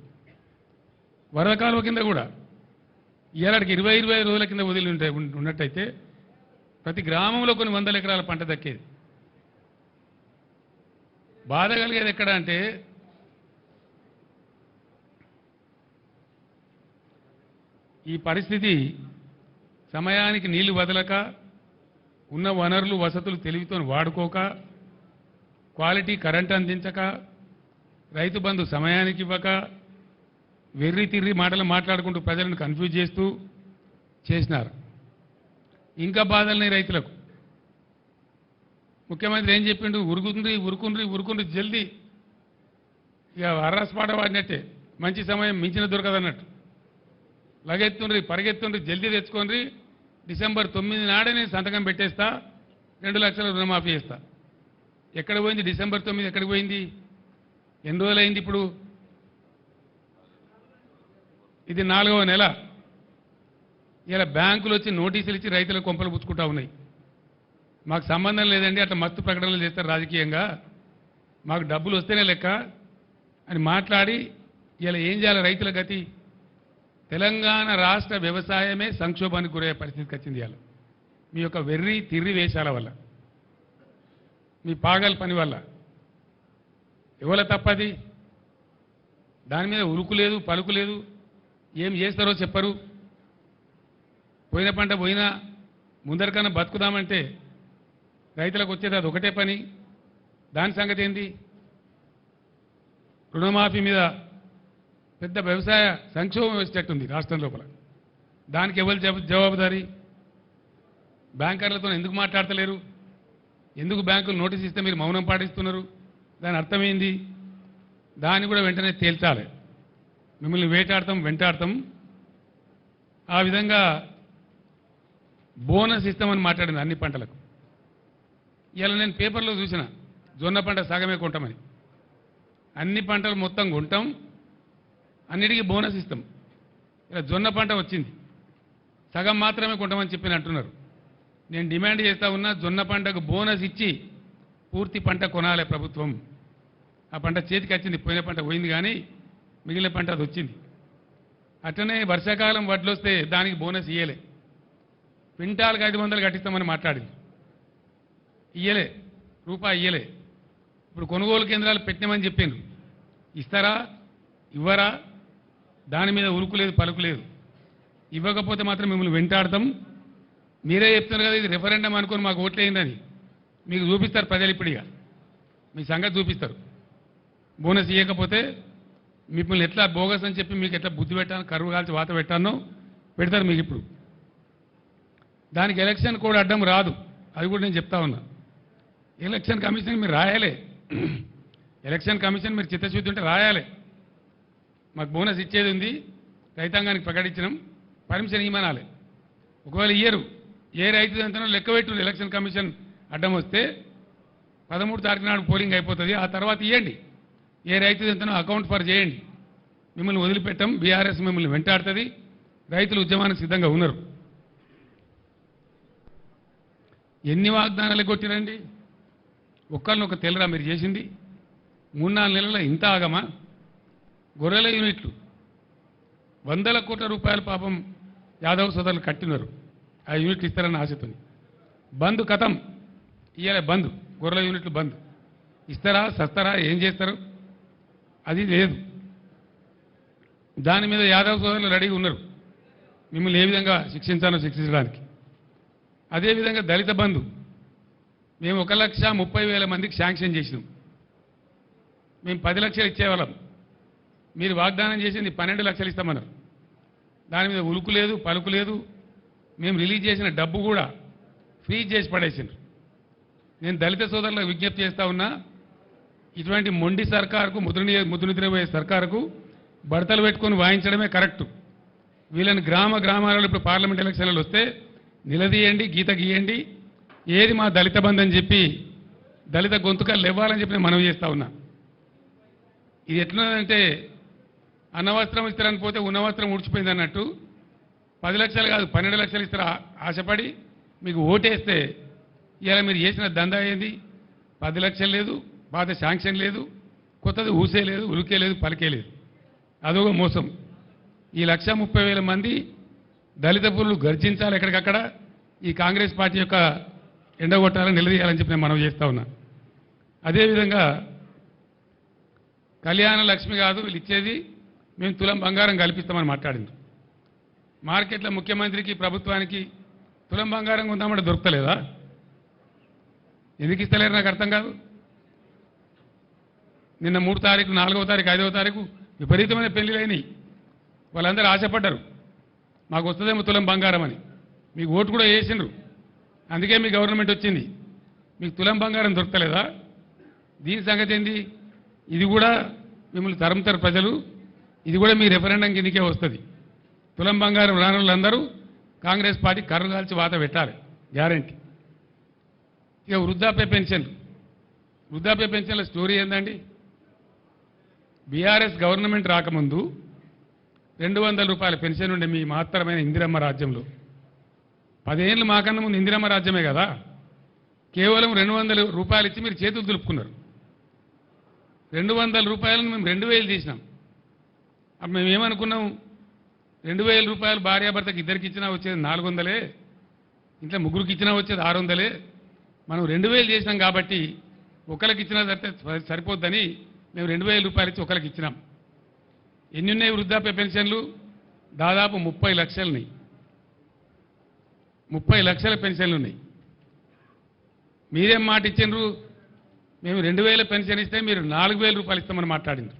Speaker 1: వరద కాలువ కింద కూడా ఇలాంటికి 20-25 రోజుల కింద వదిలి ఉన్నట్టయితే ప్రతి గ్రామంలో కొన్ని 100 ఎకరాల పంట దక్కేది. బాధ కలిగేది ఎక్కడ అంటే ఈ పరిస్థితి సమయానికి నీళ్లు వదలక, ఉన్న వనరులు వసతులు తెలివితో వాడుకోక, క్వాలిటీ కరెంట్ అందించక, రైతు బంధు సమయానికి ఇవ్వక, వెర్రి తిర్రి మాటలు మాట్లాడుకుంటూ ప్రజలను కన్ఫ్యూజ్ చేస్తూ చేసినారు. ఇంకా బాధల్ని రైతులకు. ముఖ్యమంత్రి ఏం చెప్పిండు? ఉరుకుండ్రి జల్దీ. ఇక అర్రస్పాట వాడినట్టే, మంచి సమయం మించిన దొరకదన్నట్టు. లగెత్తుండ్రి, పరిగెత్తుండ్రి, జల్దీ తెచ్చుకోండి, డిసెంబర్ 9 నాడే నేను సంతకం పెట్టేస్తా, 2 లక్షల రుణమాఫీ చేస్తా. ఎక్కడ పోయింది డిసెంబర్ 9? ఎక్కడికి పోయింది? ఎన్ని రోజులైంది ఇప్పుడు? ఇది 4వ నెల. ఇలా బ్యాంకులు వచ్చి నోటీసులు ఇచ్చి రైతులకు కొంపలు పుచ్చుకుంటా ఉన్నాయి. మాకు సంబంధం లేదండి, అట్లా మస్తు ప్రకటనలు చేస్తారు రాజకీయంగా, మాకు డబ్బులు వస్తేనే లెక్క అని మాట్లాడి ఇలా ఏం చేయాలి రైతుల గతి? తెలంగాణ రాష్ట్ర వ్యవసాయమే సంక్షోభానికి గురయ్యే పరిస్థితికి వచ్చింది. ఇవాళ మీ యొక్క వెర్రి తిర్రి వేషాల వల్ల, మీ పాగల్ పని వల్ల. ఎవల తప్పది? దాని మీద ఉరుకు లేదు, పలుకు లేదు. ఏం చేస్తారో చెప్పరు. పోయిన పంట పోయినా ముందరికన్నా బతుకుదామంటే రైతులకు వచ్చేది అది ఒకటే పని. దాని సంగతి ఏంది? రుణమాఫీ మీద పెద్ద వ్యవసాయ సంక్షోభం వచ్చేటట్టుంది రాష్ట్రం లోపల. దానికి ఎవరు జవాబుదారీ? బ్యాంకర్లతో ఎందుకు మాట్లాడతలేరు? ఎందుకు బ్యాంకులు నోటీస్ ఇస్తే మీరు మౌనం పాటిస్తున్నారు? దాని అర్థమైంది. దాన్ని కూడా వెంటనే తేల్చాలి. మిమ్మల్ని వెంటాడతాం. ఆ విధంగా బోనస్ ఇస్తామని మాట్లాడింది అన్ని పంటలకు. ఇలా నేను పేపర్లో చూసిన, జొన్న పంట సగమే కొంటామని. అన్ని పంటలు మొత్తం కొంటాం, అన్నిటికీ బోనస్ ఇస్తాం. ఇలా జొన్న పంట వచ్చింది, సగం మాత్రమే కొంటామని చెప్పి అంటున్నారు. నేను డిమాండ్ చేస్తా ఉన్నా, జొన్న పంటకు బోనస్ ఇచ్చి పూర్తి పంట కొనాలి ప్రభుత్వం. ఆ పంట చేతికి వచ్చింది, పోయిన పంట పోయింది కానీ మిగిలిన పంట అది వచ్చింది. అట్లనే వర్షాకాలం వడ్లు వస్తే దానికి బోనస్ ఇయ్యలే. క్వింటాల్కి 500 కట్టిస్తామని మాట్లాడింది, ఇయ్యలే, రూపాయి ఇయ్యలే. ఇప్పుడు కొనుగోలు కేంద్రాలు పెట్టినామని చెప్పిండ్రు, ఇస్తారా ఇవ్వరా? దాని మీద ఉరుకులేదు, పలుకులేదు. ఇవ్వకపోతే మాత్రం మిమ్మల్ని వెంటాడతాం. మీరే చెప్తున్నారు కదా ఇది రెఫరెండం అనుకొని మాకు ఓట్లేయిందని. మీకు చూపిస్తారు ప్రజలు, ఇప్పుడిగా మీ సంగతి చూపిస్తారు. బోనస్ ఇవ్వకపోతే మిమ్మల్ని ఎట్లా బోగస్ అని చెప్పి మీకు ఎట్లా బుద్ధి పెట్టాను, కరువు కాల్చి వాత పెట్టానో పెడతారు మీకు. ఇప్పుడు దానికి ఎలక్షన్ కోడ్ అడ్డం రాదు, అది కూడా నేను చెప్తా ఉన్నా. ఎలక్షన్ కమిషన్ మీరు రాయాలి, ఎలక్షన్ కమిషన్ మీరు చిత్తశుద్ధి ఉంటే రాయాలి. మాకు బోనస్ ఇచ్చేది ఉంది, రైతాంగానికి ప్రకటించినాం, పర్మిషన్ ఇవ్వనాలి. ఒకవేళ ఇయ్యరు, ఏ రైతు ఎంతనో లెక్క పెట్టు. ఎలక్షన్ కమిషన్ అడ్డం వస్తే 13 తారీఖు నాడు పోలింగ్ అయిపోతుంది, ఆ తర్వాత ఇవ్వండి. ఏ రైతు ఎంతనో అకౌంట్ ఫర్ చేయండి. మిమ్మల్ని వదిలిపెట్టం, బీఆర్ఎస్ మిమ్మల్ని వెంటాడుతుంది. రైతులు ఉద్యమానికి సిద్ధంగా ఉన్నారు. ఎన్ని వాగ్దానాలు కొట్టిరండి? ఒక్కరినొక తెలరా మీరు చేసింది? 3-4 నెలల ఇంత ఆగమా? గొర్రెల యూనిట్లు 100ల కోట్ల రూపాయల పాపం యాదవ్ సోదరులు కట్టినారు. ఆ యూనిట్లు ఇస్తారన్న ఆశతో బంద్ కథం. ఇవాళ బంద్, గొర్రెల యూనిట్లు బంద్. ఇస్తారా, సస్తారా, ఏం చేస్తారు? అది లేదు. దాని మీద యాదవ్ సోదరులు రెడీగా ఉన్నారు మిమ్మల్ని ఏ విధంగా శిక్షించాలో శిక్షించడానికి. అదేవిధంగా దళిత బంధు మేము 1,30,000 మందికి శాంక్షన్ చేసినాం. మేము 10 లక్షలు ఇచ్చేవాళ్ళం. మీరు వాగ్దానం చేసింది 12 లక్షలు ఇస్తామన్నారు. దాని మీద ఉలుకు లేదు, పలుకు లేదు. మేము రిలీజ్ చేసిన డబ్బు కూడా ఫ్రీజ్ చేసి పడేసిండ్రు. నేను దళిత సోదరులకు విజ్ఞప్తి చేస్తా ఉన్నా, ఇటువంటి మొండి సర్కారుకు, ముద్దు నిద్రపోయే సర్కారుకు బడతలు పెట్టుకొని వాయించడమే కరెక్టు. వీళ్ళని గ్రామాలలో ఇప్పుడు పార్లమెంట్ ఎలక్షన్లు వస్తే నిలదీయండి, గీత గీయండి, ఏది మా దళిత బంధు అని చెప్పి దళిత గొంతుకలు ఇవ్వాలని చెప్పి నేను మనవి చేస్తా ఉన్నా. ఇది ఎట్లున్నదంటే అన్నవస్త్రం ఇస్తారని పోతే ఉన్నవస్త్రం ఊడ్చిపోయింది అన్నట్టు 10 లక్షలు కాదు 12 లక్షలు ఇస్తారు ఆశపడి మీకు ఓటేస్తే ఇలా మీరు చేసిన దందా ఏంది? 10 లక్షలు లేదు, పాత శాంక్షన్ లేదు, కొత్తది ఊసే లేదు, ఉలికే లేదు, పలికే లేదు. అదొక మోసం. ఈ 1,30,000 మంది దళిత పురులు గర్జించాలి ఎక్కడికక్కడ. ఈ కాంగ్రెస్ పార్టీ యొక్క ఎండగొట్టాలని నిలదీయాలని చెప్పి నేను మనవి చేస్తా ఉన్నా. అదేవిధంగా కళ్యాణ లక్ష్మి కాదు వీళ్ళు ఇచ్చేది, మేము తులం బంగారం కల్పిస్తామని మాట్లాడింది. మార్కెట్లో ముఖ్యమంత్రికి, ప్రభుత్వానికి తులం బంగారం కొందామంటే దొరకలేదా? ఎందుకు ఇస్తలేరు నాకు అర్థం కాదు. నిన్న 3వ తారీఖు, 4వ తారీఖు, 5వ తారీఖు విపరీతమైన పెళ్లిలైనవి. వాళ్ళందరూ ఆశపడ్డారు మాకు వస్తుందేమో తులం బంగారం అని. మీకు ఓటు కూడా వేసిండ్రు, అందుకే మీ గవర్నమెంట్ వచ్చింది. మీకు తులం బంగారం దొరకలేదా? దీని సంగతి ఏంది? ఇది కూడా మిమ్మల్ని తరుముతారు ప్రజలు. ఇది కూడా మీ రెఫరెండం కిందకే వస్తుంది. తులం బంగారం రాని వాళ్ళందరూ కాంగ్రెస్ పార్టీ కర్రు కాల్చి వాత పెట్టాలి, గ్యారంటీ. ఇక వృద్ధాప్య పెన్షన్ల స్టోరీ ఏందండి? బీఆర్ఎస్ గవర్నమెంట్ రాకముందు 200 రూపాయల పెన్షన్ ఉండే మీ మాత్రమైన ఇందిరమ్మ రాజ్యంలో. 10 ఏళ్ళు మాకన్నా ముందు ఇందిరమ్మ రాజ్యమే కదా. కేవలం 200 రూపాయలు ఇచ్చి మీరు చేతులు దులుపుకున్నారు. 200 రూపాయలను మేము 2,000 చేసినాం. అప్పుడు మేము ఏమనుకున్నాం? 2,000 రూపాయలు భార్యాభర్తకి ఇద్దరికి ఇచ్చినా వచ్చేది 400, ఇంట్లో ముగ్గురికి ఇచ్చినా వచ్చేది 600. మనం 2,000 చేసినాం కాబట్టి ఒకరికి ఇచ్చినా సరిపోద్దని మేము 2,000 రూపాయలు ఇచ్చి ఒకరికి ఇచ్చినాం. ఎన్ని ఉన్నాయి వృద్ధాప్య పెన్షన్లు? దాదాపు 30 లక్షలున్నాయి. 30 లక్షల పెన్షన్లు ఉన్నాయి. మీరేం మాట ఇచ్చిండ్రు? మేము 2,000 పెన్షన్ ఇస్తే మీరు 4,000 రూపాయలు ఇస్తామని మాట్లాడిండ్రు.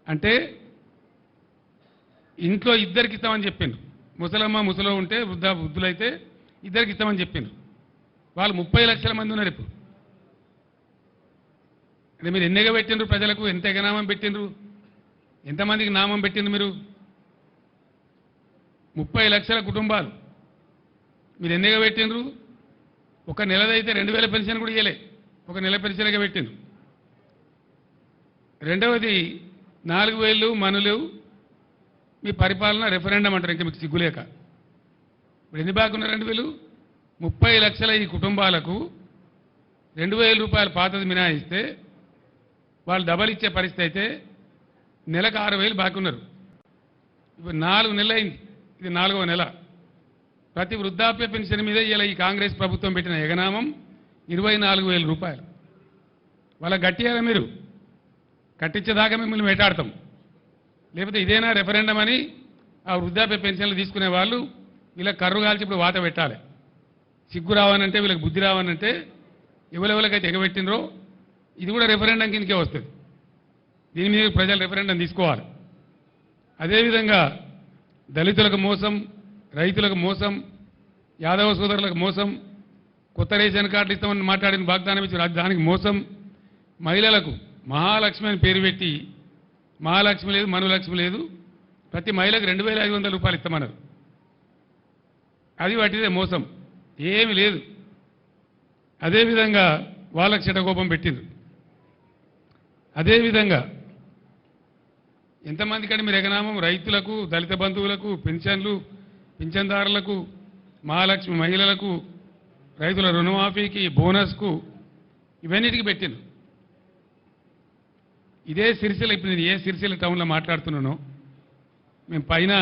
Speaker 1: అంటే ఇంట్లో ఇద్దరికి ఇస్తామని చెప్పిండ్రు. ముసలమ్మ ముసలో ఉంటే వృద్ధులైతే ఇద్దరికి ఇస్తామని చెప్పిండ్రు. వాళ్ళు 30 లక్షల మంది ఉన్నారు ఇప్పుడు. అంటే మీరు ఎన్నిగా పెట్టిండ్రు? ప్రజలకు ఎంత ఎగనామం పెట్టిండ్రు? ఎంతమందికి నామం పెట్టిండ్రు మీరు? 30 లక్షల కుటుంబాలు మీరు ఎన్నిగా పెట్టిండ్రు? ఒక నెలదైతే 2,000 పెన్షన్ కూడా ఇవ్వలే, ఒక నెల పెన్షన్గా పెట్టిండ్రు. రెండవది 4,000 మనులు మీ పరిపాలన రెఫరెండం అంటారు. ఇంకా మీకు సిగ్గులేక ఇప్పుడు ఎన్ని బాగున్నారండి వీళ్ళు? 30 లక్షల ఈ కుటుంబాలకు 2,000 రూపాయలు పాతది మినాయిస్తే వాళ్ళు డబల్ ఇచ్చే పరిస్థితి అయితే నెలకు 6,000 బాకీ ఉన్నారు. ఇప్పుడు 4 నెలలు అయింది, ఇది 4వ నెల. ప్రతి వృద్ధాప్య పెన్షన్ మీద ఇలా ఈ కాంగ్రెస్ ప్రభుత్వం పెట్టిన ఎగనామం 24,000 రూపాయలు. వాళ్ళ గట్టిగా మీరు కట్టించేదాకా మిమ్మల్ని వేటాడతాం. లేకపోతే ఇదేనా రెఫరెండం అని ఆ వృద్ధాప్య పెన్షన్లు తీసుకునే వాళ్ళు వీళ్ళకి కర్రు కాల్చి ఇప్పుడు వాత పెట్టాలి. సిగ్గు రావనంటే, వీళ్ళకి బుద్ధి రావనంటే ఎవరెవరికైతే ఎగబెట్టినరో ఇది కూడా రెఫరెండం కిందకే వస్తుంది. దీని మీద ప్రజలు రెఫరెండం తీసుకోవాలి. అదేవిధంగా దళితులకు మోసం, రైతులకు మోసం, యాదవ సోదరులకు మోసం, కొత్త రేషన్ కార్డులు ఇస్తామని మాట్లాడిన వాగ్దానం ఇచ్చి దానికి మోసం, మహిళలకు మహాలక్ష్మి అని పేరు పెట్టి మహాలక్ష్మి లేదు, మనులక్ష్మి లేదు, ప్రతి మహిళకు 2,500 రూపాయలు ఇస్తామన్నారు. అది వాటిదే మోసం, ఏమి లేదు. అదేవిధంగా వాళ్ళకి చెటకోపం పెట్టిండ్రు. అదేవిధంగా ఎంతమంది కంటే మీరు ఎగనామం రైతులకు, దళిత బంధువులకు, పెన్షన్లు, పింఛన్దారులకు, మహాలక్ష్మి మహిళలకు, రైతుల రుణమాఫీకి, బోనస్కు, ఇవన్నిటికీ పెట్టిండ్రు. ఇదే సిరిసిల్ల, ఇప్పుడు నేను ఏ సిరిసిల్ల టౌన్లో మాట్లాడుతున్నానో మేము పైన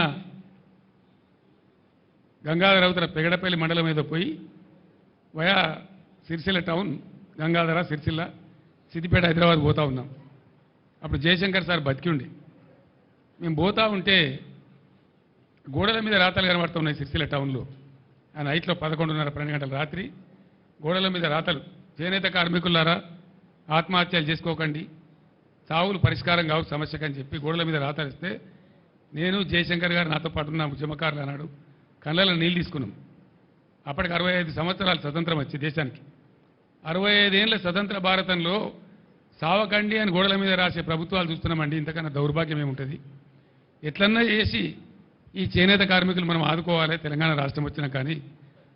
Speaker 1: గంగాధర అవతల పెగడపల్లి మండలం మీద పోయి వయా సిరిసిల్ల టౌన్ గంగాధర సిరిసిల్ల సిద్దిపేట హైదరాబాద్ పోతా ఉన్నాం. అప్పుడు జయశంకర్ సార్ బతికి ఉండి మేము పోతా ఉంటే గోడల మీద రాతలు కనబడుతున్నాయి సిరిసిల్ల టౌన్లో. ఆ నైట్లో 11:30-12 గంటల రాత్రి గోడల మీద రాతలు, చేనేత కార్మికులారా ఆత్మహత్యలు చేసుకోకండి, చావులు పరిష్కారం కావు సమస్యకు అని చెప్పి గోడల మీద రాతలు ఇస్తే నేను జయశంకర్ గారు నాతో పాటు ఉన్న ఉద్యమకారులు అన్నాడు కళ్ళలో నీళ్ళు తీసుకున్నాం. అప్పటికి 65 సంవత్సరాలు స్వతంత్రం వచ్చి దేశానికి. 65 ఏళ్ళ స్వతంత్ర భారతంలో సావకండి అని గోడల మీద రాసే ప్రభుత్వాలు చూస్తున్నామండి. ఇంతకన్నా దౌర్భాగ్యం ఏముంటుంది? ఎట్లన్నా చేసి ఈ చేనేత కార్మికులు మనం ఆదుకోవాలి. తెలంగాణ రాష్ట్రం వచ్చినా కానీ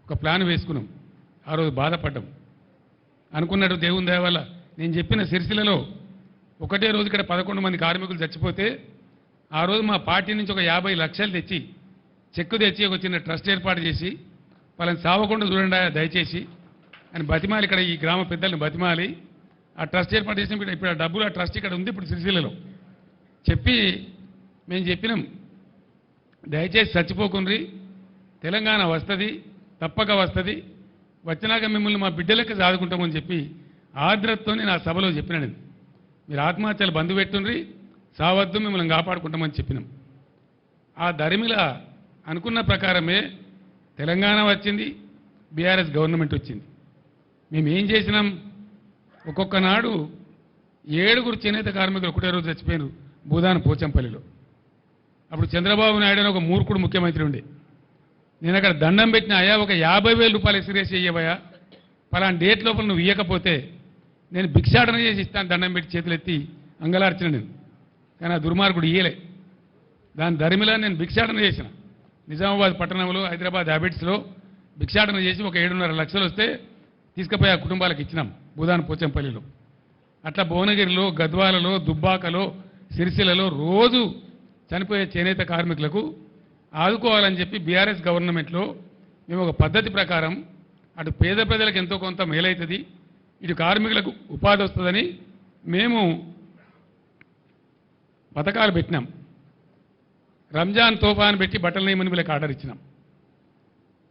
Speaker 1: ఒక ప్లాన్ వేసుకున్నాం. ఆ రోజు బాధపడ్డాం. అనుకున్నట్టు దేవుని దయ వల్ల నేను చెప్పిన సిరిసిల్లలో ఒకటే రోజు ఇక్కడ 11 మంది కార్మికులు చచ్చిపోతే ఆ రోజు మా పార్టీ నుంచి ఒక 50 లక్షలు తెచ్చి చెక్కు తెచ్చి ఒక చిన్న ట్రస్ట్ ఏర్పాటు చేసి వాళ్ళని సావకుండా చూడండి దయచేసి అని బతిమాలి, ఇక్కడ ఈ గ్రామ పెద్దల్ని బతిమాలి ఆ ట్రస్ట్ ఏర్పాటు చేసి ఇప్పుడు ఆ డబ్బులు ఆ ట్రస్ట్ ఇక్కడ ఉంది ఇప్పుడు సిరిసిల్లలో చెప్పి మేము చెప్పినాం దయచేసి చచ్చిపోకుండ్రి, తెలంగాణ వస్తుంది, తప్పక వస్తుంది, వచ్చినాక మిమ్మల్ని మా బిడ్డలకి సాదుకుంటామని చెప్పి ఆర్ద్రతతో నేను ఆ సభలో చెప్పినా. నేను మీరు ఆత్మహత్యలు బంధు పెట్టుండ్రి, సావద్దు, మిమ్మల్ని కాపాడుకుంటామని చెప్పినాం. ఆ దరిమిల అనుకున్న ప్రకారమే తెలంగాణ వచ్చింది, బీఆర్ఎస్ గవర్నమెంట్ వచ్చింది. మేము ఏం చేసినాం? ఒక్కొక్క నాడు 7 చేనేత కార్మికులు ఒకటే రోజు చచ్చిపోయారు భూదాన పోచంపల్లిలో. అప్పుడు చంద్రబాబు నాయుడు అని ఒక మూర్ఖుడు ముఖ్యమంత్రి ఉండే. నేను అక్కడ దండం పెట్టిన, అయ్యా ఒక 50,000 రూపాయలు ఎక్స్రేస్ చేయవయ్యా, పలానా డేట్ లోపల నువ్వు ఇవ్వకపోతే నేను భిక్షాటన చేసి ఇస్తాను దండం పెట్టి చేతులు ఎత్తి అంగలార్చిన నేను. కానీ ఆ దుర్మార్గుడు ఇయ్యలే. దాని దరిమిలా నేను భిక్షాటన చేసిన. నిజామాబాద్ పట్టణంలో, హైదరాబాద్ హ్యాబిట్స్లో భిక్షాటన చేసి ఒక 7.5 లక్షలు వస్తే తీసుకుపోయి ఆ కుటుంబాలకు ఇచ్చినాం భూదాన పోచంపల్లిలో. అట్లా భువనగిరిలో, గద్వాలలో, దుబ్బాకలో, సిరిసిల్లలో రోజు చనిపోయే చేనేత కార్మికులకు ఆదుకోవాలని చెప్పి బీఆర్ఎస్ గవర్నమెంట్లో మేము ఒక పద్ధతి ప్రకారం అటు పేద ప్రజలకు ఎంతో కొంత మేలవుతుంది, ఇటు కార్మికులకు ఉపాధి వస్తుందని మేము పథకాలు పెట్టినాం. రంజాన్ తోఫాను పెట్టి బట్టల నేయమని వీళ్ళకి ఆర్డర్ ఇచ్చినాం.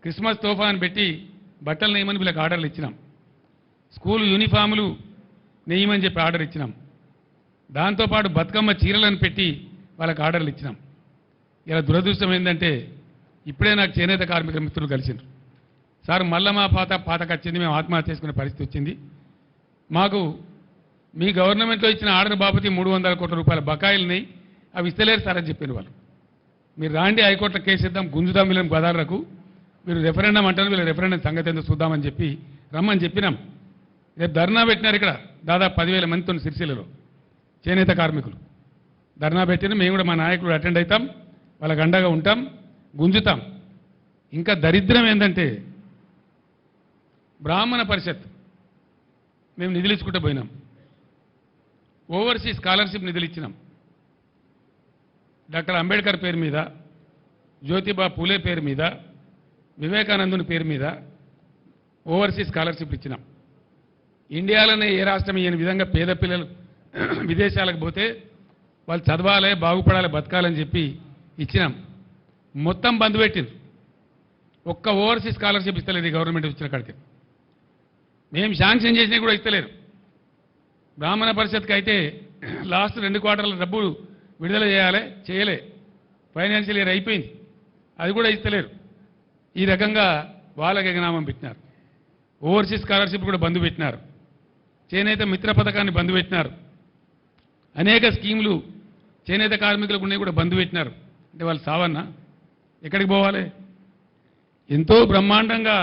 Speaker 1: క్రిస్మస్ తోఫాను పెట్టి బట్టల నేయమని వీళ్ళకి ఆర్డర్లు ఇచ్చినాం. స్కూల్ యూనిఫాములు నెయ్యమని చెప్పి ఆర్డర్ ఇచ్చినాం. దాంతోపాటు బతుకమ్మ చీరలను పెట్టి వాళ్ళకి ఆర్డర్లు ఇచ్చినాం. ఇలా దురదృష్టం ఏంటంటే ఇప్పుడే నాకు చేనేత కార్మికుల మిత్రులు కలిసిండ్రు. సార్ మళ్ళా మా పాతకు వచ్చింది, మేము ఆత్మహత్య చేసుకునే పరిస్థితి వచ్చింది, మాకు మీ గవర్నమెంట్లో ఇచ్చిన ఆర్డర్ బాబతి 300 కోట్ల రూపాయల బకాయిలని అవి ఇస్తలేరు సార్ అని చెప్పిన వాళ్ళు. మీరు రాండి హైకోర్టులో కేసు ఇద్దాం, గుంజుదాం వీళ్ళని గదారకు, మీరు రెఫరెండం అంటారు, వీళ్ళ రెఫరెండం సంగతి ఎందుకు చూద్దామని చెప్పి రమ్మని చెప్పినాం. రేపు ధర్నా పెట్టినారు ఇక్కడ దాదాపు 10,000 మందితో సిరిసిల్లలో చేనేత కార్మికులు ధర్నా పెట్టిన. మేము కూడా మా నాయకుడు అటెండ్ అవుతాం, వాళ్ళకి అండగా ఉంటాం, గుంజుతాం. ఇంకా దరిద్రం ఏంటంటే బ్రాహ్మణ పరిషత్ మేము నిధులు ఇచ్చుకుంటూ పోయినాం. ఓవర్సీస్ స్కాలర్షిప్ నిధులు ఇచ్చినాం. డాక్టర్ అంబేద్కర్ పేరు మీద, జ్యోతిబా పూలే పేరు మీద, వివేకానందుని పేరు మీద ఓవర్సీస్ స్కాలర్షిప్ ఇచ్చినాం. ఇండియాలోనే ఏ రాష్ట్రం ఇయ్యని విధంగా పేద పిల్లలు విదేశాలకు పోతే వాళ్ళు చదవాలి, బాగుపడాలి, బతకాలని చెప్పి ఇచ్చినాం. మొత్తం బంద్ పెట్టింది. ఒక్క ఓవర్సీస్ స్కాలర్షిప్ ఇస్తలేదు ఈ గవర్నమెంట్ ఇచ్చిన కాడికి. మేము శాంక్షన్ చేసినా కూడా ఇస్తలేరు. బ్రాహ్మణ పరిషత్కి అయితే లాస్ట్ 2 క్వార్టర్ల డబ్బులు విడుదల చేయలే. ఫైనాన్షియల్ ఇయర్ అయిపోయింది, అది కూడా ఇస్తలేరు. ఈ రకంగా వాళ్ళకి ఎగనామం పెట్టినారు. ఓవర్సీస్ స్కాలర్షిప్ కూడా బంద్ పెట్టినారు. చేనేత మిత్ర పథకాన్ని బంద్ పెట్టినారు. అనేక స్కీములు చేనేత కార్మికులకు ఉన్నాయి కూడా బంద్ పెట్టినారు. అంటే వాళ్ళు సావన్నా ఎక్కడికి పోవాలి? ఎంతో బ్రహ్మాండంగా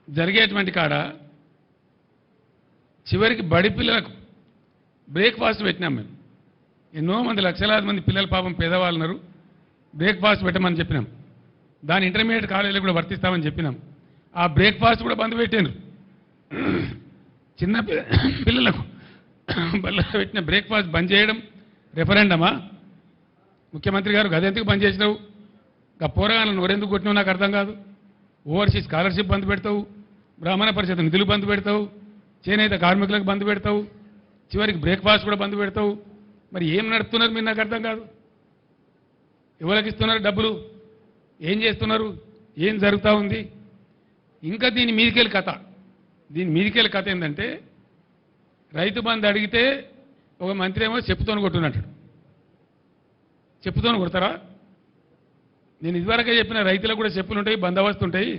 Speaker 1: జరిగేటువంటి కాడ చివరికి బడి పిల్లలకు బ్రేక్ఫాస్ట్ పెట్టినాం మేము. ఎన్నో మంది లక్షలాది మంది పిల్లలు పాపం పేదవాళ్ళు ఉన్నారు, బ్రేక్ఫాస్ట్ పెట్టమని చెప్పినాం. దాని ఇంటర్మీడియట్ కాలేజీలో కూడా వర్తిస్తామని చెప్పినాం. ఆ బ్రేక్ఫాస్ట్ కూడా బంద్ పెట్టారు. చిన్న పిల్లలకు బల్ల పెట్టిన బ్రేక్ఫాస్ట్ బంద్ చేయడం రెఫరెండమా? ముఖ్యమంత్రి గారు గదెందుకు బంద్ చేసినావు? ఇంకా పోరగాళ్ళను నోరెందుకు కొట్టినావు నాకు అర్థం కాదు. ఓవర్సీస్ స్కాలర్షిప్ బంద్ పెడతావు, బ్రాహ్మణ పరిషత్ నిధులు బంద్ పెడతావు, చేనేత కార్మికులకు బంద్ పెడతావు, చివరికి బ్రేక్ఫాస్ట్ కూడా బంద్ పెడతావు. మరి ఏం నడుపుతున్నారు మీరు నాకు అర్థం కాదు. ఎవరికి ఇస్తున్నారు డబ్బులు? ఏం చేస్తున్నారు? ఏం జరుగుతూ ఉంది? ఇంకా దీని మీదికెళ్ళి కథ ఏంటంటే రైతు బంధు అడిగితే ఒక మంత్రి ఏమో చెప్పుతోని కొట్టున్నట్టు. చెప్పుతోని కొడతారా? నేను ఇదివరకే చెప్పిన రైతులకు కూడా చెప్పులు ఉంటాయి, బందోబస్తు ఉంటాయి.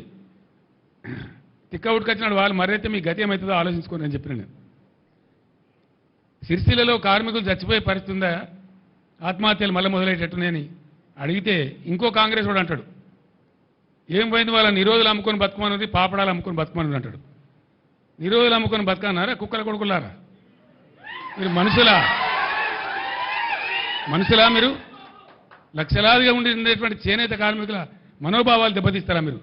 Speaker 1: తిక్క ఉట్టుకొచ్చినాడు వాళ్ళు మరైతే మీ గతి ఏమవుతుందో ఆలోచించుకోండి అని చెప్పిన నేను. సిరిసిల్లలో కార్మికులు చచ్చిపోయే పరిస్థితి ఉందా? ఆత్మహత్యలు మళ్ళీ మొదలయ్యేటట్టునేని అడిగితే ఇంకో కాంగ్రెస్ వాడు అంటాడు, ఏం పోయింది వాళ్ళ నిరోధులు అమ్ముకొని బతుకమన్నది, పాపడాలు అమ్ముకొని బతుకమన్నది అంటాడు. నిరోధులు అమ్ముకొని బతకన్నారా? కుక్కల కొడుకులారా? మీరు మనుషులా మీరు? లక్షలాదిగా ఉండేటువంటి చేనేత కార్మికుల మనోభావాలు దెబ్బతీస్తారా మీరు?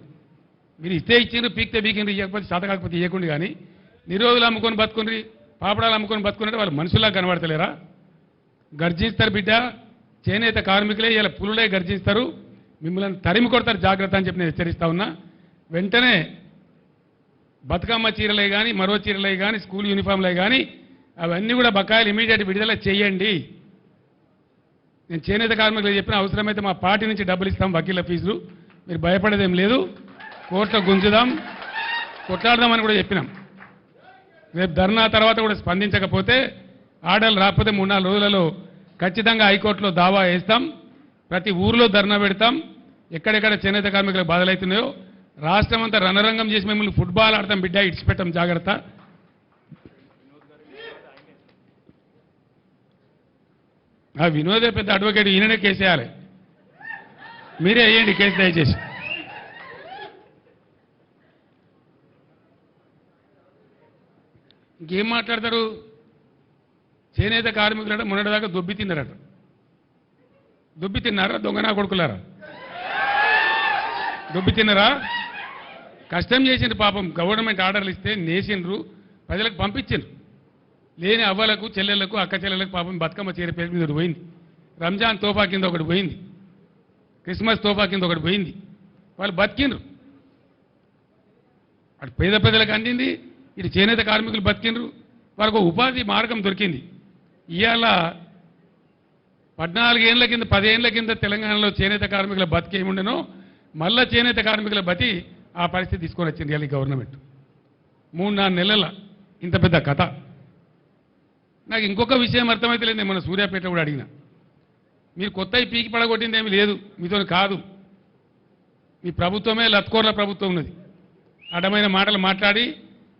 Speaker 1: మీరు ఇస్తే ఇచ్చిండ్రు, పీక్తే పీకిండ్రు, ఇవ్వకపోతే శాత కాకపోతే ఇవ్వకుండా. కానీ నిరోధులు అమ్ముకొని బతుకుండ్రి, పాపడాలు అమ్ముకొని బతుకున్నట్టు వాళ్ళు మనుషుల్లా కనబడతలేరా? గర్జిస్తారు బిడ్డ, చేనేత కార్మికులే ఇలా పులులే గర్జిస్తారు, మిమ్మల్ని తరిమి కొడతారు, జాగ్రత్త అని చెప్పి నేను హెచ్చరిస్తా ఉన్నా. వెంటనే బతుకమ్మ చీరలే కానీ, మరో చీరలే కానీ, స్కూల్ యూనిఫామ్లే కానీ అవన్నీ కూడా బకాయిలు ఇమీడియట్ విడుదల చేయండి. నేను చేనేత కార్మికులు చెప్పిన అవసరమైతే మా పార్టీ నుంచి డబ్బులు ఇస్తాం, వకీళ్ళ ఫీజులు, మీరు భయపడేదేం లేదు, కోర్టులో గుంజుదాం, కొట్లాడదామని కూడా చెప్పినాం. రేపు ధర్నా తర్వాత కూడా స్పందించకపోతే, ఆర్డర్లు రాకపోతే 3-4 రోజులలో ఖచ్చితంగా హైకోర్టులో దావా వేస్తాం, ప్రతి ఊర్లో ధర్నా పెడతాం. ఎక్కడెక్కడ చేనేత కార్మికులకు బాధలవుతున్నాయో రాష్ట్రం అంతా రణరంగం చేసి మిమ్మల్ని ఫుట్బాల్ ఆడతాం బిడ్డ, ఇడిచిపెట్టాం, జాగ్రత్త. ఆ వినోదే పెద్ద అడ్వకేట్, ఈయననే కేసేయాలి. మీరే వేయండి కేసు దయచేసి. ఇంకేం మాట్లాడతారు? చేనేత కార్మికులట మొన్నటిదాకా దొబ్బి తిన్నారట. దొబ్బి తిన్నారా? దొంగనా కొడుకులారా? దొబ్బి తిన్నారా? కష్టం చేసిండ్రు పాపం, గవర్నమెంట్ ఆర్డర్లు ఇస్తే నేసిండ్రు, ప్రజలకు పంపించిండ్రు. లేని అవ్వలకు, చెల్లెళ్లకు, అక్క చెల్లెలకు పాపం బతుకమ్మ చీర పేరు మీద ఒకటి పోయింది, రంజాన్ తోఫా కింద ఒకటి పోయింది, క్రిస్మస్ తోఫా కింద ఒకటి పోయింది. వాళ్ళు బతికిండ్రు. అటు పేద ప్రజలకు అందింది, ఇటు చేనేత కార్మికులు బతికిండ్రు, వాళ్ళకు ఉపాధి మార్గం దొరికింది. ఇవాళ 14 ఏళ్ల కింద 10 ఏళ్ల కింద తెలంగాణలో చేనేత కార్మికుల బతికి ఏముండెనో మళ్ళా చేనేత కార్మికుల బతి ఆ పరిస్థితి తీసుకొని వచ్చింది ఇవాళ గవర్నమెంట్. 3-4 నెలల ఇంత పెద్ద కథ. నాకు ఇంకొక విషయం అర్థమైతే లేదు, మన సూర్యాపేట కూడా అడిగిన, మీరు కొత్త పీకి పడగొట్టింది ఏమీ లేదు, మీతో కాదు, మీ ప్రభుత్వమే లత్కోర్ల ప్రభుత్వం ఉన్నది. అడ్డమైన మాటలు మాట్లాడి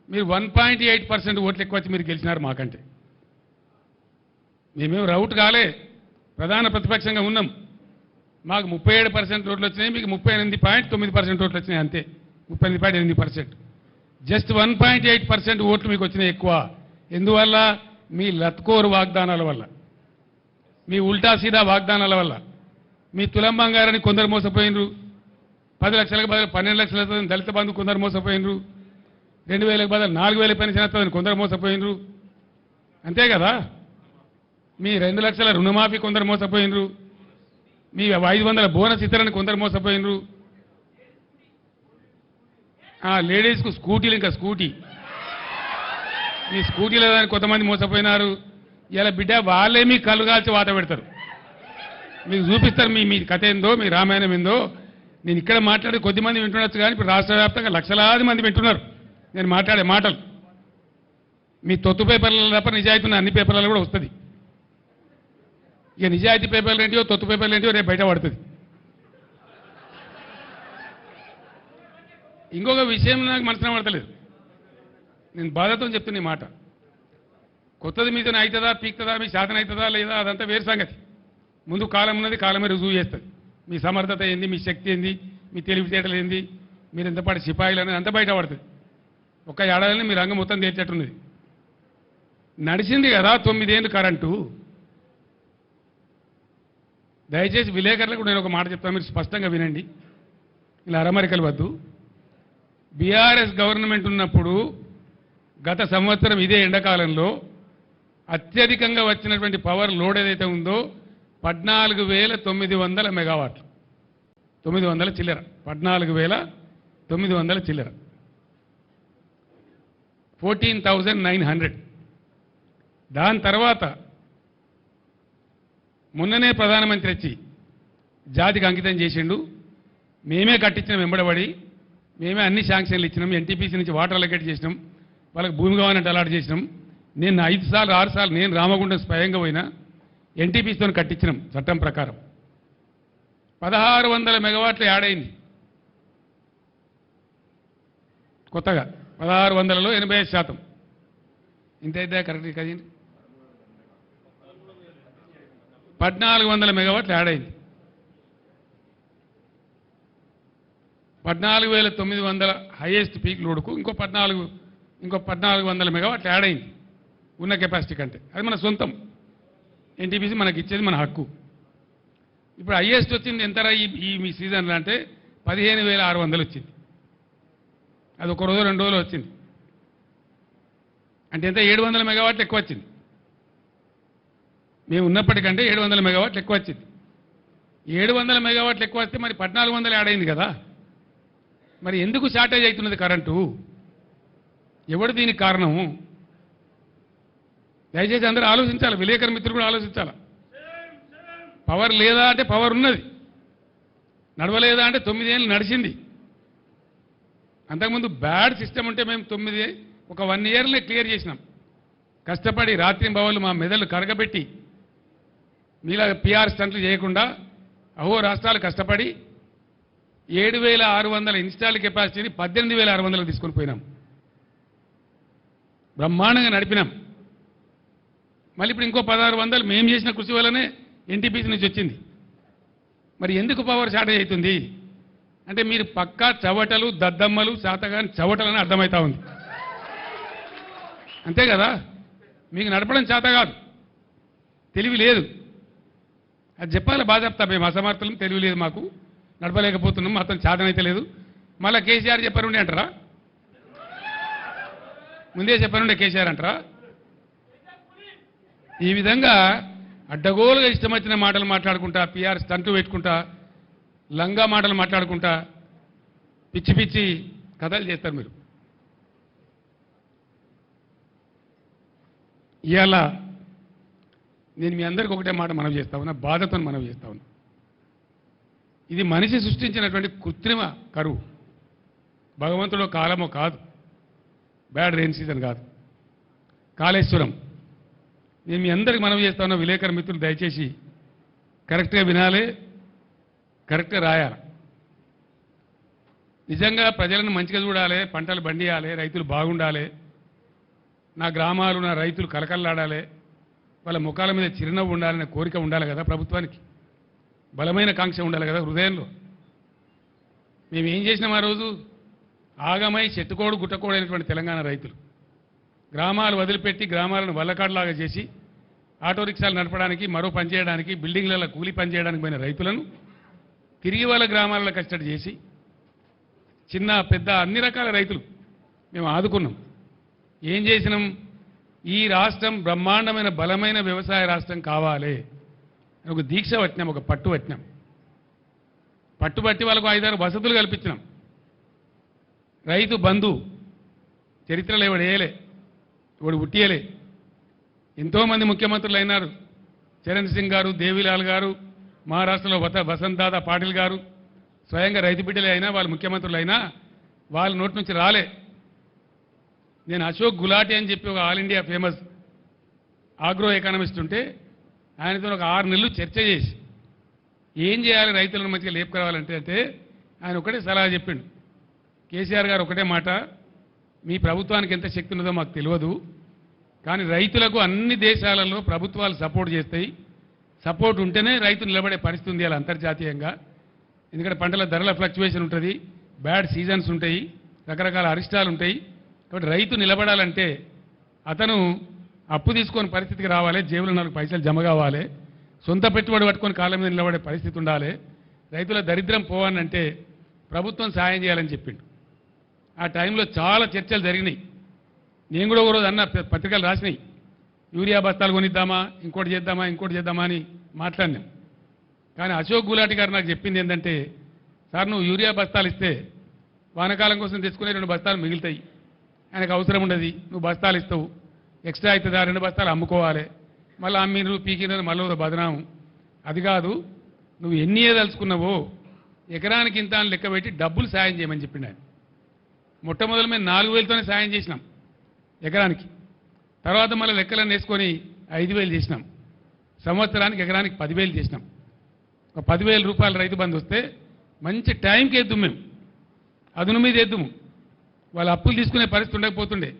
Speaker 1: మీరు 1.8% ఓట్లు ఎక్కువ వచ్చి మీరు గెలిచినారు మాకంటే. మేమేం రౌట్ కాలే, ప్రధాన ప్రతిపక్షంగా ఉన్నాం. మాకు 37% ఓట్లు వచ్చినాయి, మీకు 38.9% ఓట్లు వచ్చినాయి, అంతే. 38.8%. జస్ట్ 1.8% ఓట్లు మీకు వచ్చినాయి ఎక్కువ. ఎందువల్ల? మీ లత్కోరు వాగ్దానాల వల్ల, మీ ఉల్టా సీదా వాగ్దానాల వల్ల. మీ తులం బంగారాన్ని కొందరు మోసపోయినరు, 10 లక్షలకు బదులు 12 లక్షలతో దళిత బంధు కొందరు మోసపోయినరు, 2000లకు బదులు 4000 పెన్షన్ వస్తుందని కొందరు మోసపోయినరు, అంతే కదా. మీ 2 లక్షల రుణమాఫీ కొందరు మోసపోయినరు, మీ 500 బోనస్ ఇతరని కొందరు మోసపోయినరు, లేడీస్కు స్కూటీలు, ఇంకా స్కూటీ, మీ స్కూటీలో దానికి కొంతమంది మోసపోయినారు. ఇలా బిడ్డ వాళ్ళే మీ కళ్ళు కాల్చి వాత పెడతారు, మీకు చూపిస్తారు మీ కథ ఏందో, మీ రామాయణం ఏందో. నేను ఇక్కడ మాట్లాడే కొద్దిమంది వింటుండొచ్చు, కానీ ఇప్పుడు రాష్ట్ర వ్యాప్తంగా లక్షలాది మంది వింటున్నారు నేను మాట్లాడే మాటలు. మీ తొత్తు పేపర్లలో తప్ప నిజాయితీ ఉన్న అన్ని పేపర్లలో కూడా వస్తుంది. ఇక నిజాయితీ పేపర్లు ఏంటియో, తొత్తు పేపర్లు ఏంటియో రేపు బయట పడుతుంది. ఇంకొక విషయం నాకు మనసున పడతలేదు, నేను బాధతో చెప్తున్న ఈ మాట. కొత్తది మీతో అవుతుందా, పీక్తుందా, మీ శాతం అవుతుందా లేదా, అదంతా వేరు సంగతి. ముందు కాలం ఉన్నది, కాలమే రుజువు చేస్తుంది. మీ సమర్థత ఏంది, మీ శక్తి ఏంది, మీ తెలివితేటలు ఏంది, మీరు ఎంతపాటి సిపాయిలు అనేది అంతా బయట పడుతుంది. ఒక్క ఏడాదిని మీ రంగం మొత్తం తేల్చేట్టున్నది. నడిచింది కదా 9 ఏళ్ళు కరెంటు. దయచేసి విలేకరులకు నేను ఒక మాట చెప్తాను, మీరు స్పష్టంగా వినండి, ఇలా అరమరికలు వద్దు. బీఆర్ఎస్ గవర్నమెంట్ ఉన్నప్పుడు గత సంవత్సరం ఇదే ఎండాకాలంలో అత్యధికంగా వచ్చినటువంటి పవర్ లోడ్ ఏదైతే ఉందో 14,900 మెగావాట్లు, 900 చిల్లర, 14,900 చిల్లర, 14,900. దాని తర్వాత మొన్ననే ప్రధానమంత్రి వచ్చి జాతికి అంకితం చేసిండు మేమే కట్టించినాం వెంబడబడి, మేమే అన్ని శాంక్షన్లు ఇచ్చినాం, ఎన్టీపీసీ నుంచి వాటర్ అలొకేట్ చేసినాం, వాళ్ళకి భూమి కావాలంటే అలాట్ చేసినాం. నేను 5 సార్లు 6 సార్లు నేను రామగుండం స్వయంగా పోయినా ఎన్టీపీసీతో కట్టించినాం చట్టం ప్రకారం. 1600 మెగావాట్లు యాడ్ అయింది కొత్తగా. 1600లో 85%. ఇంతైతే కరెక్ట్ కదండి. 1400 మెగావాట్లు యాడ్ అయింది. 14,900 హైయెస్ట్ పీక్ లోడ్కు ఇంకో 1400 మెగావాట్లు యాడ్ అయింది ఉన్న కెపాసిటీ కంటే. అది మన సొంతం. ఎన్టీపీసీ మనకి ఇచ్చేది మన హక్కు. ఇప్పుడు హైయెస్ట్ వచ్చింది ఎంతరా ఈ మీ సీజన్లో అంటే 15,600 వచ్చింది. అది ఒక రోజు 2 రోజులు వచ్చింది. అంటే ఎంత 700 మెగావాట్లు ఎక్కువ వచ్చింది. మేము ఉన్నప్పటికంటే 700 మెగావాట్లు ఎక్కువ వచ్చింది. 700 మెగావాట్లు ఎక్కువ వస్తే మరి 1400 యాడ్ అయింది కదా. మరి ఎందుకు షార్టేజ్ అవుతున్నది కరెంటు? ఎవడు దీనికి కారణము? దయచేసి అందరూ ఆలోచించాలి. విలేకరు మిత్రులు కూడా ఆలోచించాలి. పవర్ లేదా అంటే పవర్ ఉన్నది, నడవలేదా అంటే 9 ఏళ్ళు నడిచింది. అంతకుముందు బ్యాడ్ సిస్టమ్ ఉంటే మేము 1 ఇయర్లే క్లియర్ చేసినాం. కష్టపడి రాత్రింబవళ్ళు మా మెదళ్ళు కరగబెట్టి మీలా పిఆర్ స్టంట్లు చేయకుండా అహో రాష్ట్రాలు కష్టపడి 7,600 ఇన్స్టాల్ కెపాసిటీని 18,600 తీసుకొని పోయినాం. బ్రహ్మాండంగా నడిపినాం. మళ్ళీ ఇప్పుడు ఇంకో 1,600 మేము చేసిన కృషి వల్లనే ఎన్టీపీసీ నుంచి వచ్చింది. మరి ఎందుకు పవర్ షార్టేజ్ అవుతుంది అంటే మీరు పక్కా చవటలు, దద్దమ్మలు, శాతగాని చవటలని అర్థమవుతా ఉంది. అంతే కదా. మీకు నడపడం చేత కాదు, తెలివి లేదు. అది చెప్పాలి బాగా చెప్తా. మేము అసమర్థులం, తెలివి లేదు, మాకు నడపలేకపోతున్నాం, అతను చేతనైతే లేదు. మళ్ళీ కేసీఆర్ చెప్పారుండే అంటారా? ముందే చెప్పారుండే కేసీఆర్ అంటారా? ఈ విధంగా అడ్డగోలుగా ఇష్టం వచ్చిన మాటలు మాట్లాడుకుంటా, పిఆర్ స్టంట్లు పెట్టుకుంటా, లంగా మాటలు మాట్లాడుకుంటా పిచ్చి పిచ్చి కథలు చేస్తారు మీరు. ఇవాళ నేను మీ అందరికీ ఒకటే మాట మనవి చేస్తా ఉన్నా, బాధతో మనవి చేస్తా ఉన్నా. ఇది మనిషి సృష్టించినటువంటి కృత్రిమ కరువు. భగవంతుడో కాలమో కాదు, బ్యాడ్ రెయిన్ సీజన్ కాదు, కాళేశ్వరం. నేను మీ అందరికి మనవి చేస్తా ఉన్నా, విలేకరు మిత్రులు దయచేసి కరెక్ట్గా వినాలి, కరెక్ట్గా రాయాలి. నిజంగా ప్రజలను మంచిగా చూడాలి, పంటలు పండియాలి, రైతులు బాగుండాలి, నా గ్రామాలు నా రైతులు కలకల్లాడాలి, వాళ్ళ ముఖాల మీద చిరునవ్వు ఉండాలనే కోరిక ఉండాలి కదా ప్రభుత్వానికి. బలమైన కాంక్ష ఉండాలి కదా హృదయంలో. మేము ఏం చేసినాం ఆ రోజు? ఆగమై చెట్టుకోడు గుట్టకోడు అయినటువంటి తెలంగాణ రైతులు గ్రామాలు వదిలిపెట్టి గ్రామాలను వల్లకాడులాగా చేసి ఆటో రిక్షాలు నడపడానికి, మరో పని చేయడానికి, బిల్డింగ్లలో కూలి పని చేయడానికి పోయిన రైతులను తిరిగి వాళ్ళ గ్రామాలలో కష్టపడి చేసి చిన్న పెద్ద అన్ని రకాల రైతులు మేము ఆదుకున్నాం. ఏం చేసినాం? ఈ రాష్ట్రం బ్రహ్మాండమైన బలమైన వ్యవసాయ రాష్ట్రం కావాలి అని ఒక దీక్ష పట్టినాం, ఒక పట్టు పట్టినాం. పట్టుబట్టి వాళ్ళకు 5-6 వసతులు కల్పించినాం. రైతు బంధు చరిత్రలో ఎవడు వేయలే, ఎవడు ఉట్టియలే. ఎంతోమంది ముఖ్యమంత్రులు అయినారు. చరణ్ సింగ్ గారు, దేవిలాల్ గారు, మహారాష్ట్రలో వసంత్ దాదా పాటిల్ గారు స్వయంగా రైతు బిడ్డలే అయినా, వాళ్ళు ముఖ్యమంత్రులు అయినా వాళ్ళ నోటి నుంచి రాలే. నేను అశోక్ గులాటి అని చెప్పి ఒక all India famous agro economist ఉంటే ఆయనతో ఒక 6 నెలలు చర్చ చేసి ఏం చేయాలి రైతులను మంచిగా లేపుకురావాలంటే అంటే ఆయన ఒకటే సలహా చెప్పిండు. కేసీఆర్ గారు ఒకటే మాట, మీ ప్రభుత్వానికి ఎంత శక్తి ఉన్నదో మాకు తెలియదు, కానీ రైతులకు అన్ని దేశాలలో ప్రభుత్వాలు సపోర్ట్ చేస్తాయి. సపోర్ట్ ఉంటేనే రైతు నిలబడే పరిస్థితి ఉంది అలా అంతర్జాతీయంగా. ఎందుకంటే పంటల ధరల ఫ్లక్చువేషన్ ఉంటుంది, బ్యాడ్ సీజన్స్ ఉంటాయి, రకరకాల అరిష్టాలు ఉంటాయి. కాబట్టి రైతు నిలబడాలంటే అతను అప్పు తీసుకొని పరిస్థితికి రావాలి, జేబులో 4 పైసలు జమ కావాలి, సొంత పెట్టుబడి పట్టుకొని కాళ్ళ మీద నిలబడే పరిస్థితి ఉండాలి. రైతుల దరిద్రం పోవాలంటే ప్రభుత్వం సాయం చేయాలని చెప్పిండు. ఆ టైంలో చాలా చర్చలు జరిగినాయి. నేను కూడా ఒకరోజు అన్న, పత్రికలు రాసినాయి, యూరియా బస్తాలు కొనిద్దామా, ఇంకోటి చేద్దామా అని మాట్లాడినాం. కానీ అశోక్ గులాటి గారు నాకు చెప్పింది ఏంటంటే, సార్ నువ్వు యూరియా బస్తాలు ఇస్తే వానకాలం కోసం తెచ్చుకునే 2 బస్తాలు మిగులుతాయి, ఆయనకు అవసరం ఉండదు, నువ్వు బస్తాలు ఇస్తావు, ఎక్స్ట్రా అవుతుంది, 2 బస్తాలు అమ్ముకోవాలి, మళ్ళీ అమ్మినరు పీకినరు మళ్ళీ బదనాము. అది కాదు, నువ్వు ఎన్ని ఏదలుచుకున్నావో ఎకరానికి ఇంత అని లెక్క పెట్టి డబ్బులు సాయం చేయమని చెప్పిండు ఆయన. మొట్టమొదలు మేము 4,000తోనే సాయం చేసినాం ఎకరానికి. తర్వాత మళ్ళీ లెక్కలను వేసుకొని 5,000 చేసినాం. సంవత్సరానికి ఎకరానికి 10,000 చేసినాం. ఒక 10,000 రూపాయల రైతు బంధు వస్తే మంచి టైంకి వేద్దాం, మేము అదును మీద వేద్దాము. వాళ్ళు అప్పులు తీసుకునే పరిస్థితి ఉండకపోతుండే.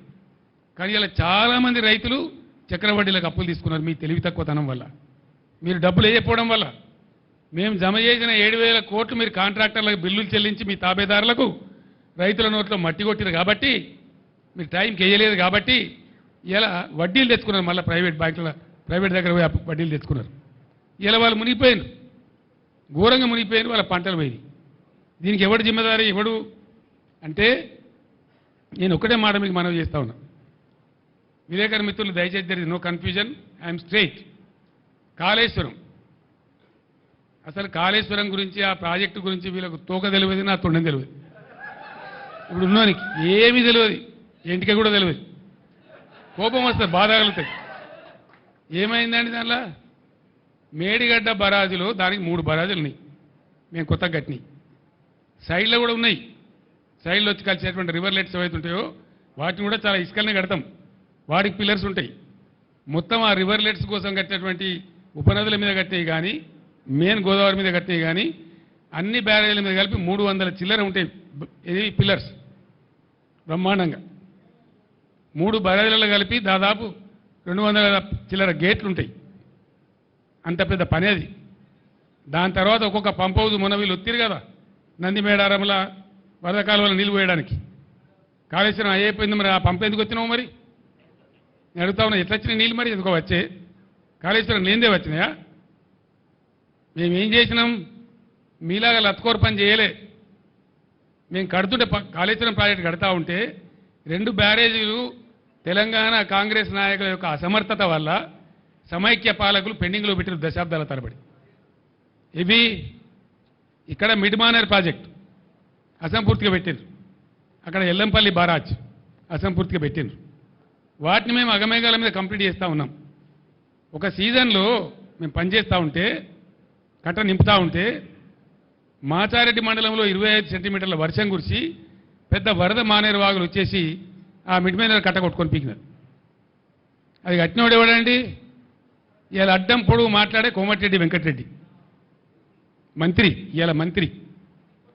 Speaker 1: కానీ ఇలా చాలామంది రైతులు చక్రవడ్డీలకు అప్పులు తీసుకున్నారు మీ తెలివి తక్కువతనం వల్ల, మీరు డబ్బులు వేయకపోవడం వల్ల. మేము జమ చేసిన 7,000 కోట్లు మీరు కాంట్రాక్టర్లకు బిల్లులు చెల్లించి మీ తాబేదారులకు రైతుల నోట్లో మట్టి కొట్టిరు కాబట్టి, మీరు టైంకి వేయలేదు కాబట్టి ఇలా వడ్డీలు తెచ్చుకున్నారు. మళ్ళీ ప్రైవేట్ బ్యాంకుల ప్రైవేట్ దగ్గర పోయి వడ్డీలు తెచ్చుకున్నారు. ఇలా వాళ్ళు మునిగిపోయినారు, ఘోరంగా మునిగిపోయినారు, వాళ్ళ పంటలు పోయి. దీనికి ఎవడు జిమ్మదారి ఎవడు అంటే నేను ఒకటే మాట మీకు మనవి చేస్తా ఉన్నా. విలేకరు మిత్రులు దయచేసి there is no confusion, I'm straight. Kaleshwaram, అసలు కాళేశ్వరం గురించి ఆ ప్రాజెక్టు గురించి వీళ్ళకు తోక తెలియదు, నా తొండం తెలియదు. ఇప్పుడు ఉన్నోనికి ఏమీ తెలియదు, ఇంటికి కూడా తెలియదు. కోపం వస్తుంది, బాధ కలుగుతాయి. ఏమైందండి దానిలో? మేడిగడ్డ బరాజులో దానికి 3 బరాజులు ఉన్నాయి, మేము కొత్తగా కట్టినాయి. సైడ్లో కూడా ఉన్నాయి. సైడ్లో వచ్చి కలిసేటువంటి రివర్లెట్స్ ఏవైతే ఉంటాయో వాటిని కూడా చాలా ఇసుకలనే కడతాం, వాటికి పిల్లర్స్ ఉంటాయి. మొత్తం ఆ రివర్లెట్స్ కోసం కట్టినటువంటి ఉపనదుల మీద కట్టినవి కానీ, మెయిన్ గోదావరి మీద కట్టినవి కానీ, అన్ని బ్యారేజీల మీద కలిపి 300 చిల్లర ఉంటాయి ఇది పిల్లర్స్. బ్రహ్మాండంగా 3 బ్యారేజీలలో కలిపి దాదాపు 200 చిల్లర గేట్లు ఉంటాయి. అంత పెద్ద పని అది. దాని తర్వాత ఒక్కొక్క పంప్ హౌస్ మొన్న వీళ్ళు ఒత్తిరు కదా, నందిమేడారంలో వరద కాలువలో నీళ్ళు పోయడానికి. కాళేశ్వరం అయిపోయింది, మరి ఆ పంప్ ఎందుకు వచ్చినావు? మరి నేను అడుగుతా ఉన్నా, ఎట్లా వచ్చినాయి నీళ్ళు? మరి ఎందుకో వచ్చే కాళేశ్వరం లేనిదే వచ్చినాయా? మేమేం చేసినాం? మీలాగా లత్కోర్ పని చేయలే. మేము కడుతుంటే కాళేశ్వరం ప్రాజెక్టు కడతా ఉంటే 2 బ్యారేజీలు తెలంగాణ కాంగ్రెస్ నాయకుల యొక్క అసమర్థత వల్ల సమైక్య పాలకులు పెండింగ్లో పెట్టిన దశాబ్దాల తరబడి. ఇవి ఇక్కడ మిడ్ మానేర్ ప్రాజెక్టు అసంపూర్తిగా పెట్టిండ్రు, అక్కడ ఎల్లంపల్లి బారాజ్ అసంపూర్తిగా పెట్టిండ్రు. వాటిని మేము అగమేఘాల మీద కంప్లీట్ చేస్తూ ఉన్నాం. ఒక సీజన్లో మేము పనిచేస్తూ ఉంటే, కట్ట నింపుతూ ఉంటే, మాచారెడ్డి మండలంలో 25 సెంటీమీటర్ల వర్షం కురిసి పెద్ద వరద మానేరు వాగులు వచ్చేసి ఆ మిడ్ మైనర్ కట్ట కొట్టుకొని పీకినారు. అది కట్టినోడు ఎవడండి? ఇవాళ అడ్డం పొడుగు మాట్లాడే కోమటిరెడ్డి వెంకటరెడ్డి మంత్రి, ఇవాళ మంత్రి.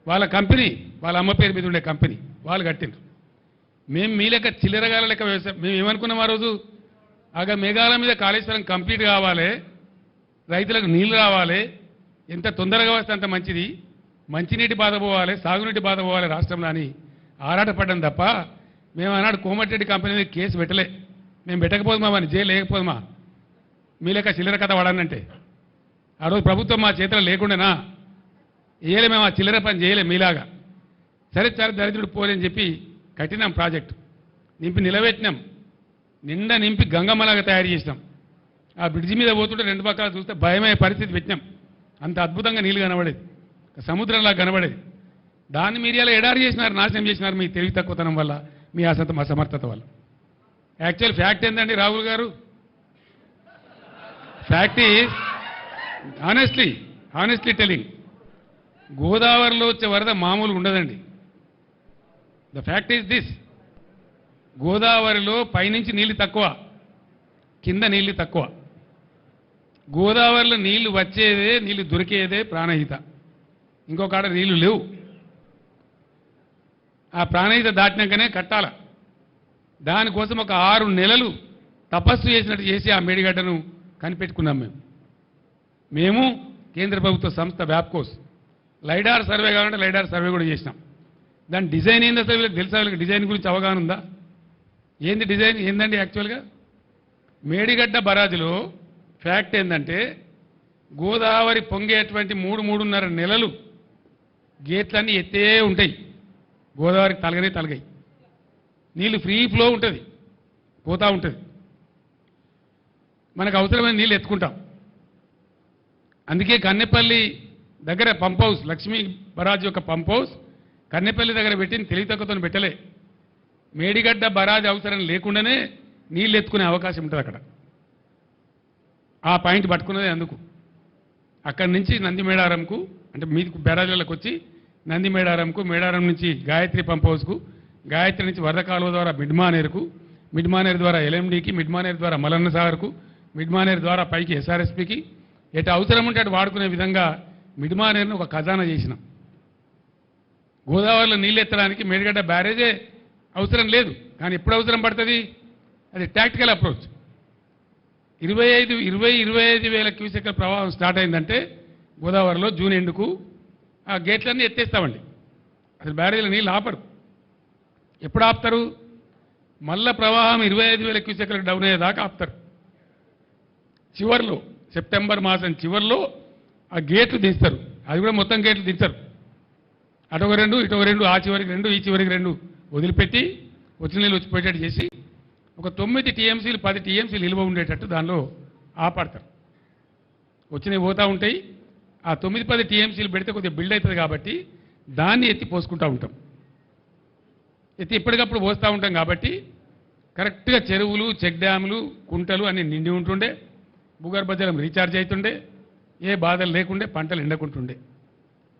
Speaker 1: వాళ్ళ కంపెనీ, వాళ్ళ అమ్మ పేరు మీద ఉండే కంపెనీ వాళ్ళు కట్టినారు. మేము మీ లెక్క చిల్లరగాల లెక్క వ్యవసాయం. మేము ఏమనుకున్నాం ఆ రోజు? మేఘాల మీద కాళేశ్వరం కంప్లీట్ కావాలి, రైతులకు నీళ్లు రావాలి, ఎంత తొందరగా వస్తే అంత మంచిది, మంచినీటి బాధ పోవాలి, సాగునీటి బాధ పోవాలి రాష్ట్రంలో అని ఆరాటపడ్డాం తప్ప మేము ఆనాడు కోమటిరెడ్డి కంపెనీ మీద కేసు పెట్టలే. మేము పెట్టకపోదుమా, అని జైలు లేకపోదుమా? మీ లెక్క చిల్లర కథ వాడానంటే ఆ రోజు ప్రభుత్వం మా చేతిలో లేకుండానా? ఏలే, మేము ఆ చిల్లర పని చేయలేం మీలాగా. సరే సరే దరిద్రుడు పోలేని చెప్పి కట్టినాం ప్రాజెక్టు, నింపి నిలబెట్టినాం, నిండా నింపి గంగమ్మలాగా తయారు చేసినాం. ఆ బ్రిడ్జి మీద పోతుంటే 2 పక్కల చూస్తే భయమయ్యే పరిస్థితి పెట్టినాం. అంత అద్భుతంగా నీళ్ళు కనబడేది, సముద్రంలా కనబడేది. దాన్ని మీరు ఇలా ఎడారి చేసినారు, నాశనం చేసినారు మీ తెలివి తక్కువతనం వల్ల, మీ అసమర్థత వల్ల. యాక్చువల్ ఫ్యాక్ట్ ఏంటండి రాహుల్ గారు? ఫ్యాక్ట్ ఈజ్ ఆనెస్ట్లీ టెలింగ్, గోదావరిలో వచ్చే వరద మామూలుగా ఉండదండి. ద ఫ్యాక్ట్ ఈజ్ దిస్, గోదావరిలో పైనుంచి నీళ్లు తక్కువ, కింద నీళ్లు తక్కువ. గోదావరిలో నీళ్లు వచ్చేదే, నీళ్లు దొరికేదే ప్రాణహిత, ఇంకొక ఆడ నీళ్లు లేవు. ఆ ప్రాణహిత దాటినాకనే కట్టాల. దానికోసం ఒక 6 నెలలు తపస్సు చేసినట్టు చేసి ఆ మేడిగడ్డను కనిపెట్టుకున్నాం. మేము కేంద్ర ప్రభుత్వ సంస్థ వ్యాప్కోస్ లైడార్ సర్వే కావాలంటే లైడార్ సర్వే కూడా చేసినాం. దాని డిజైన్ ఏంది అసలు వీళ్ళకి తెలుసా? వీళ్ళకి డిజైన్ గురించి అవగాహన ఉందా? ఏంది డిజైన్ ఏందండి? యాక్చువల్గా మేడిగడ్డ బరాజులో ఫ్యాక్ట్ ఏంటంటే, గోదావరి పొంగేటువంటి 3-3.5 నెలలు గేట్లన్నీ ఎత్తే ఉంటాయి. గోదావరికి తలగాయి, నీళ్ళు ఫ్రీ ఫ్లో ఉంటుంది, పోతూ ఉంటుంది. మనకు అవసరమైన నీళ్ళు ఎత్తుకుంటాం. అందుకే కన్నెపల్లి దగ్గర పంప్ హౌస్, లక్ష్మీ బరాజ్ యొక్క పంప్ హౌస్ కన్నెపల్లి దగ్గర పెట్టిన తెలివితక్కువతో పెట్టలే. మేడిగడ్డ బరాజ్ అవసరం లేకుండానే నీళ్ళు ఎత్తుకునే అవకాశం ఉంటుంది అక్కడ. ఆ పాయింట్ పట్టుకున్నదే అందుకు. అక్కడి నుంచి నందిమేడారంకు అంటే మీది బ్యారేజ్లకు వచ్చి నంది మేడారంకు, మేడారం నుంచి గాయత్రి పంప్ హౌస్కు, గాయత్రి నుంచి వరద కాలువ ద్వారా మిడ్మానేరుకు, మిడ్మానేరు ద్వారా ఎల్ఎండికి, మిడ్మానేరు ద్వారా మలన్న సాగర్కు, మిడ్మానేరు ద్వారా పైకి ఎస్ఆర్ఎస్పికి ఎటు అవసరం ఉంటే అటు వాడుకునే విధంగా మిడ్మానేరును ఒక ఖజానా చేసినాం. గోదావరిలో నీళ్ళు ఎత్తడానికి మేడిగడ్డ బ్యారేజే అవసరం లేదు, కానీ ఎప్పుడు అవసరం పడుతుంది? అది టాక్టికల్ అప్రోచ్. 25 వేల క్యూసెక్ల ప్రవాహం స్టార్ట్ అయిందంటే గోదావరిలో జూన్ ఎండుకు ఆ గేట్లన్నీ ఎత్తేస్తామండి. అసలు బ్యారేజీలో నీళ్ళు ఆపరు. ఎప్పుడు ఆపుతారు? మళ్ళా ప్రవాహం 25 వేల క్యూసెక్లకు డౌన్ అయ్యేదాకా ఆపుతారు. చివరిలో సెప్టెంబర్ మాసం చివరిలో ఆ గేట్లు దించుతారు. అది కూడా మొత్తం గేట్లు దించరు. అటొక 2 ఇటొక 2, ఆ చివరికి 2 ఈ చివరికి 2 వదిలిపెట్టి వచ్చిన నీళ్ళు వచ్చిపోయేటట్టు చేసి ఒక 9 టీఎంసీలు 10 టీఎంసీలు నిల్వ ఉండేటట్టు దానిలో ఆపడతారు. వచ్చినవి పోతూ ఉంటాయి. ఆ 9-10 టీఎంసీలు పెడితే కొద్దిగా బిల్డ్ అవుతుంది కాబట్టి దాన్ని ఎత్తి పోసుకుంటూ ఉంటాం. ఎత్తి ఎప్పటికప్పుడు పోస్తూ ఉంటాం కాబట్టి కరెక్ట్గా చెరువులు, చెక్ డ్యాములు, కుంటలు అన్నీ నిండి ఉంటుండే, భూగర్భ జలం రీఛార్జ్ అవుతుండే, ఏ బాధలు లేకుండే, పంటలు ఎండకుంటుండే.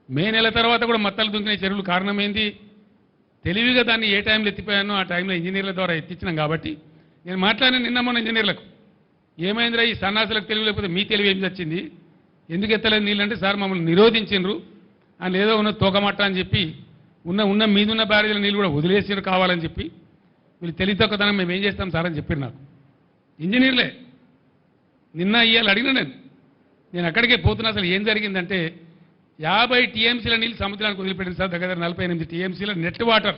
Speaker 1: మే నెల తర్వాత కూడా మత్తలు దుంకిన చెరువులు కారణం ఏంది? తెలివిగా దాన్ని ఏ టైంలో ఎత్తిపోయానో ఆ టైంలో ఇంజనీర్ల ద్వారా ఎత్తించినాం. కాబట్టి నేను మాట్లాడిన నిన్న మొన్న ఇంజనీర్లకు, ఏమైందిరా ఈ సన్నాసులకు తెలివి లేకపోతే మీ తెలివి ఏం వచ్చింది, ఎందుకు ఎత్తలేదు నీళ్ళంటే, సార్ మమ్మల్ని నిరోధించిండ్రు అని ఏదో ఉన్న తోకమట్ట అని చెప్పి ఉన్న మీదున్న బ్యారేజీల నీళ్ళు కూడా వదిలేసారు కావాలని చెప్పి, వీళ్ళు తెలివితక్కువతనం మేము ఏం చేస్తాం సార్ అని చెప్పారు నాకు ఇంజనీర్లే. నిన్న ఇవాళ అడిగిన నేను అక్కడికే పోతున్నా. అసలు ఏం జరిగిందంటే 50 టీఎంసీల నీళ్ళు సముద్రానికి వదిలిపెట్టింది సార్. దగ్గర 48 టీఎంసీల నెట్ వాటర్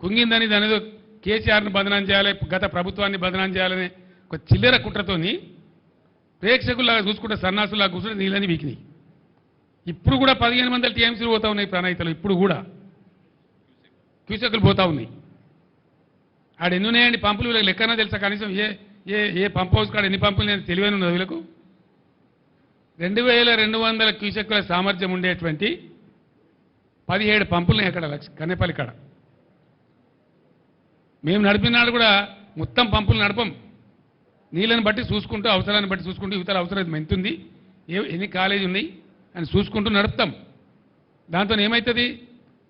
Speaker 1: కుంగిందని దాని ఏదో కేసీఆర్ను బదనాం చేయాలి, గత ప్రభుత్వాన్ని బదనాం చేయాలనే ఒక చిల్లర కుట్రతోని ప్రేక్షకుల్లాగా చూసుకుంటే సన్నాసులాగా కూర్చుంటే నీళ్ళని వీకినాయి. ఇప్పుడు కూడా 1500 టీఎంసీలు పోతా ఉన్నాయి ప్రణాయితలు. ఇప్పుడు కూడా క్యూసెక్కులు పోతా ఉన్నాయి. ఆడ ఎన్ని ఉన్నాయండి పంపులు? వీళ్ళకి లెక్కనా తెలుసా? కనీసం ఏ పంప్ హౌస్ కాడ ఎన్ని పంపులు నేను తెలివైన ఉన్నది వీళ్ళకు. 2200 క్యూసెక్కుల సామర్థ్యం ఉండేటువంటి 17 పంపులు అక్కడ కన్నెపల్లి కాడ. మేము నడిపినాడు కూడా మొత్తం పంపులు నడపం. నీళ్ళని బట్టి చూసుకుంటూ, అవసరాన్ని బట్టి చూసుకుంటూ, ఇవతల అవసరం ఎంతుంది, ఎన్ని కాలేజీ ఉన్నాయి అని చూసుకుంటూ నడుపుతాం. దాంతో ఏమవుతుంది?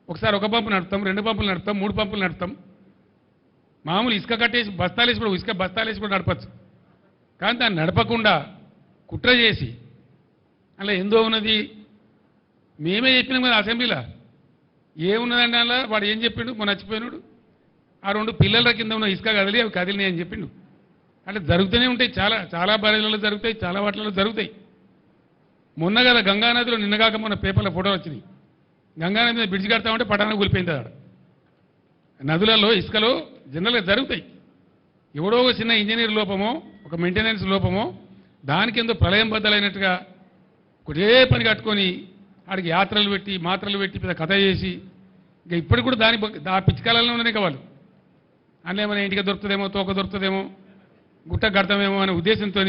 Speaker 1: ఒకసారి ఒక పంపు నడుపుతాం, 2 పంపులు నడుపుతాం, 3 పంపులు నడుపుతాం. మామూలు ఇసుక కట్టేసి బస్తాలేసి కూడా ఇసుక బస్తాలేసి కూడా నడపచ్చు. కానీ దాన్ని నడపకుండా కుట్ర చేసి అలా ఎందో ఉన్నది. మేమే చెప్పినాం కదా అసెంబ్లీలో, ఏమున్నదండి అలా. వాడు ఏం చెప్పిండు? మొన్న నచ్చిపోయినాడు. ఆ 2 పిల్లల కింద ఉన్న ఇసుక కదిలి అవి కదిలినాయి అని చెప్పిండు. అంటే జరుగుతూనే ఉంటాయి. చాలా బయళ్ళలో జరుగుతాయి, చాలా వాటిలలో జరుగుతాయి. మొన్న కదా గంగానదిలో నిన్నగాక మొన్న పేపర్లో ఫోటోలు వచ్చినాయి. గంగానది మీద బ్రిడ్జ్ కడతామంటే పటాన కూలిపోయింది. ఆడ నదులలో ఇసుకలో జనరల్గా జరుగుతాయి. ఎవడో ఒక చిన్న ఇంజనీర్ లోపమో, ఒక మెయింటెనెన్స్ లోపమో, దానికి ఎంతో ప్రళయం బద్దలైనట్టుగా ఒకటే పని కట్టుకొని ఆడికి యాత్రలు పెట్టి మాత్రలు పెట్టి పెద్ద కథ చేసి ఇంకా ఇప్పటికి కూడా ఆ పిచ్చికాలంలో ఉన్నాయి కావాలి. అందులో ఏమైనా ఇంటికి దొరుకుతుందేమో, తోక దొరుకుతుందేమో, గుట్ట కడతామేమో అనే ఉద్దేశంతో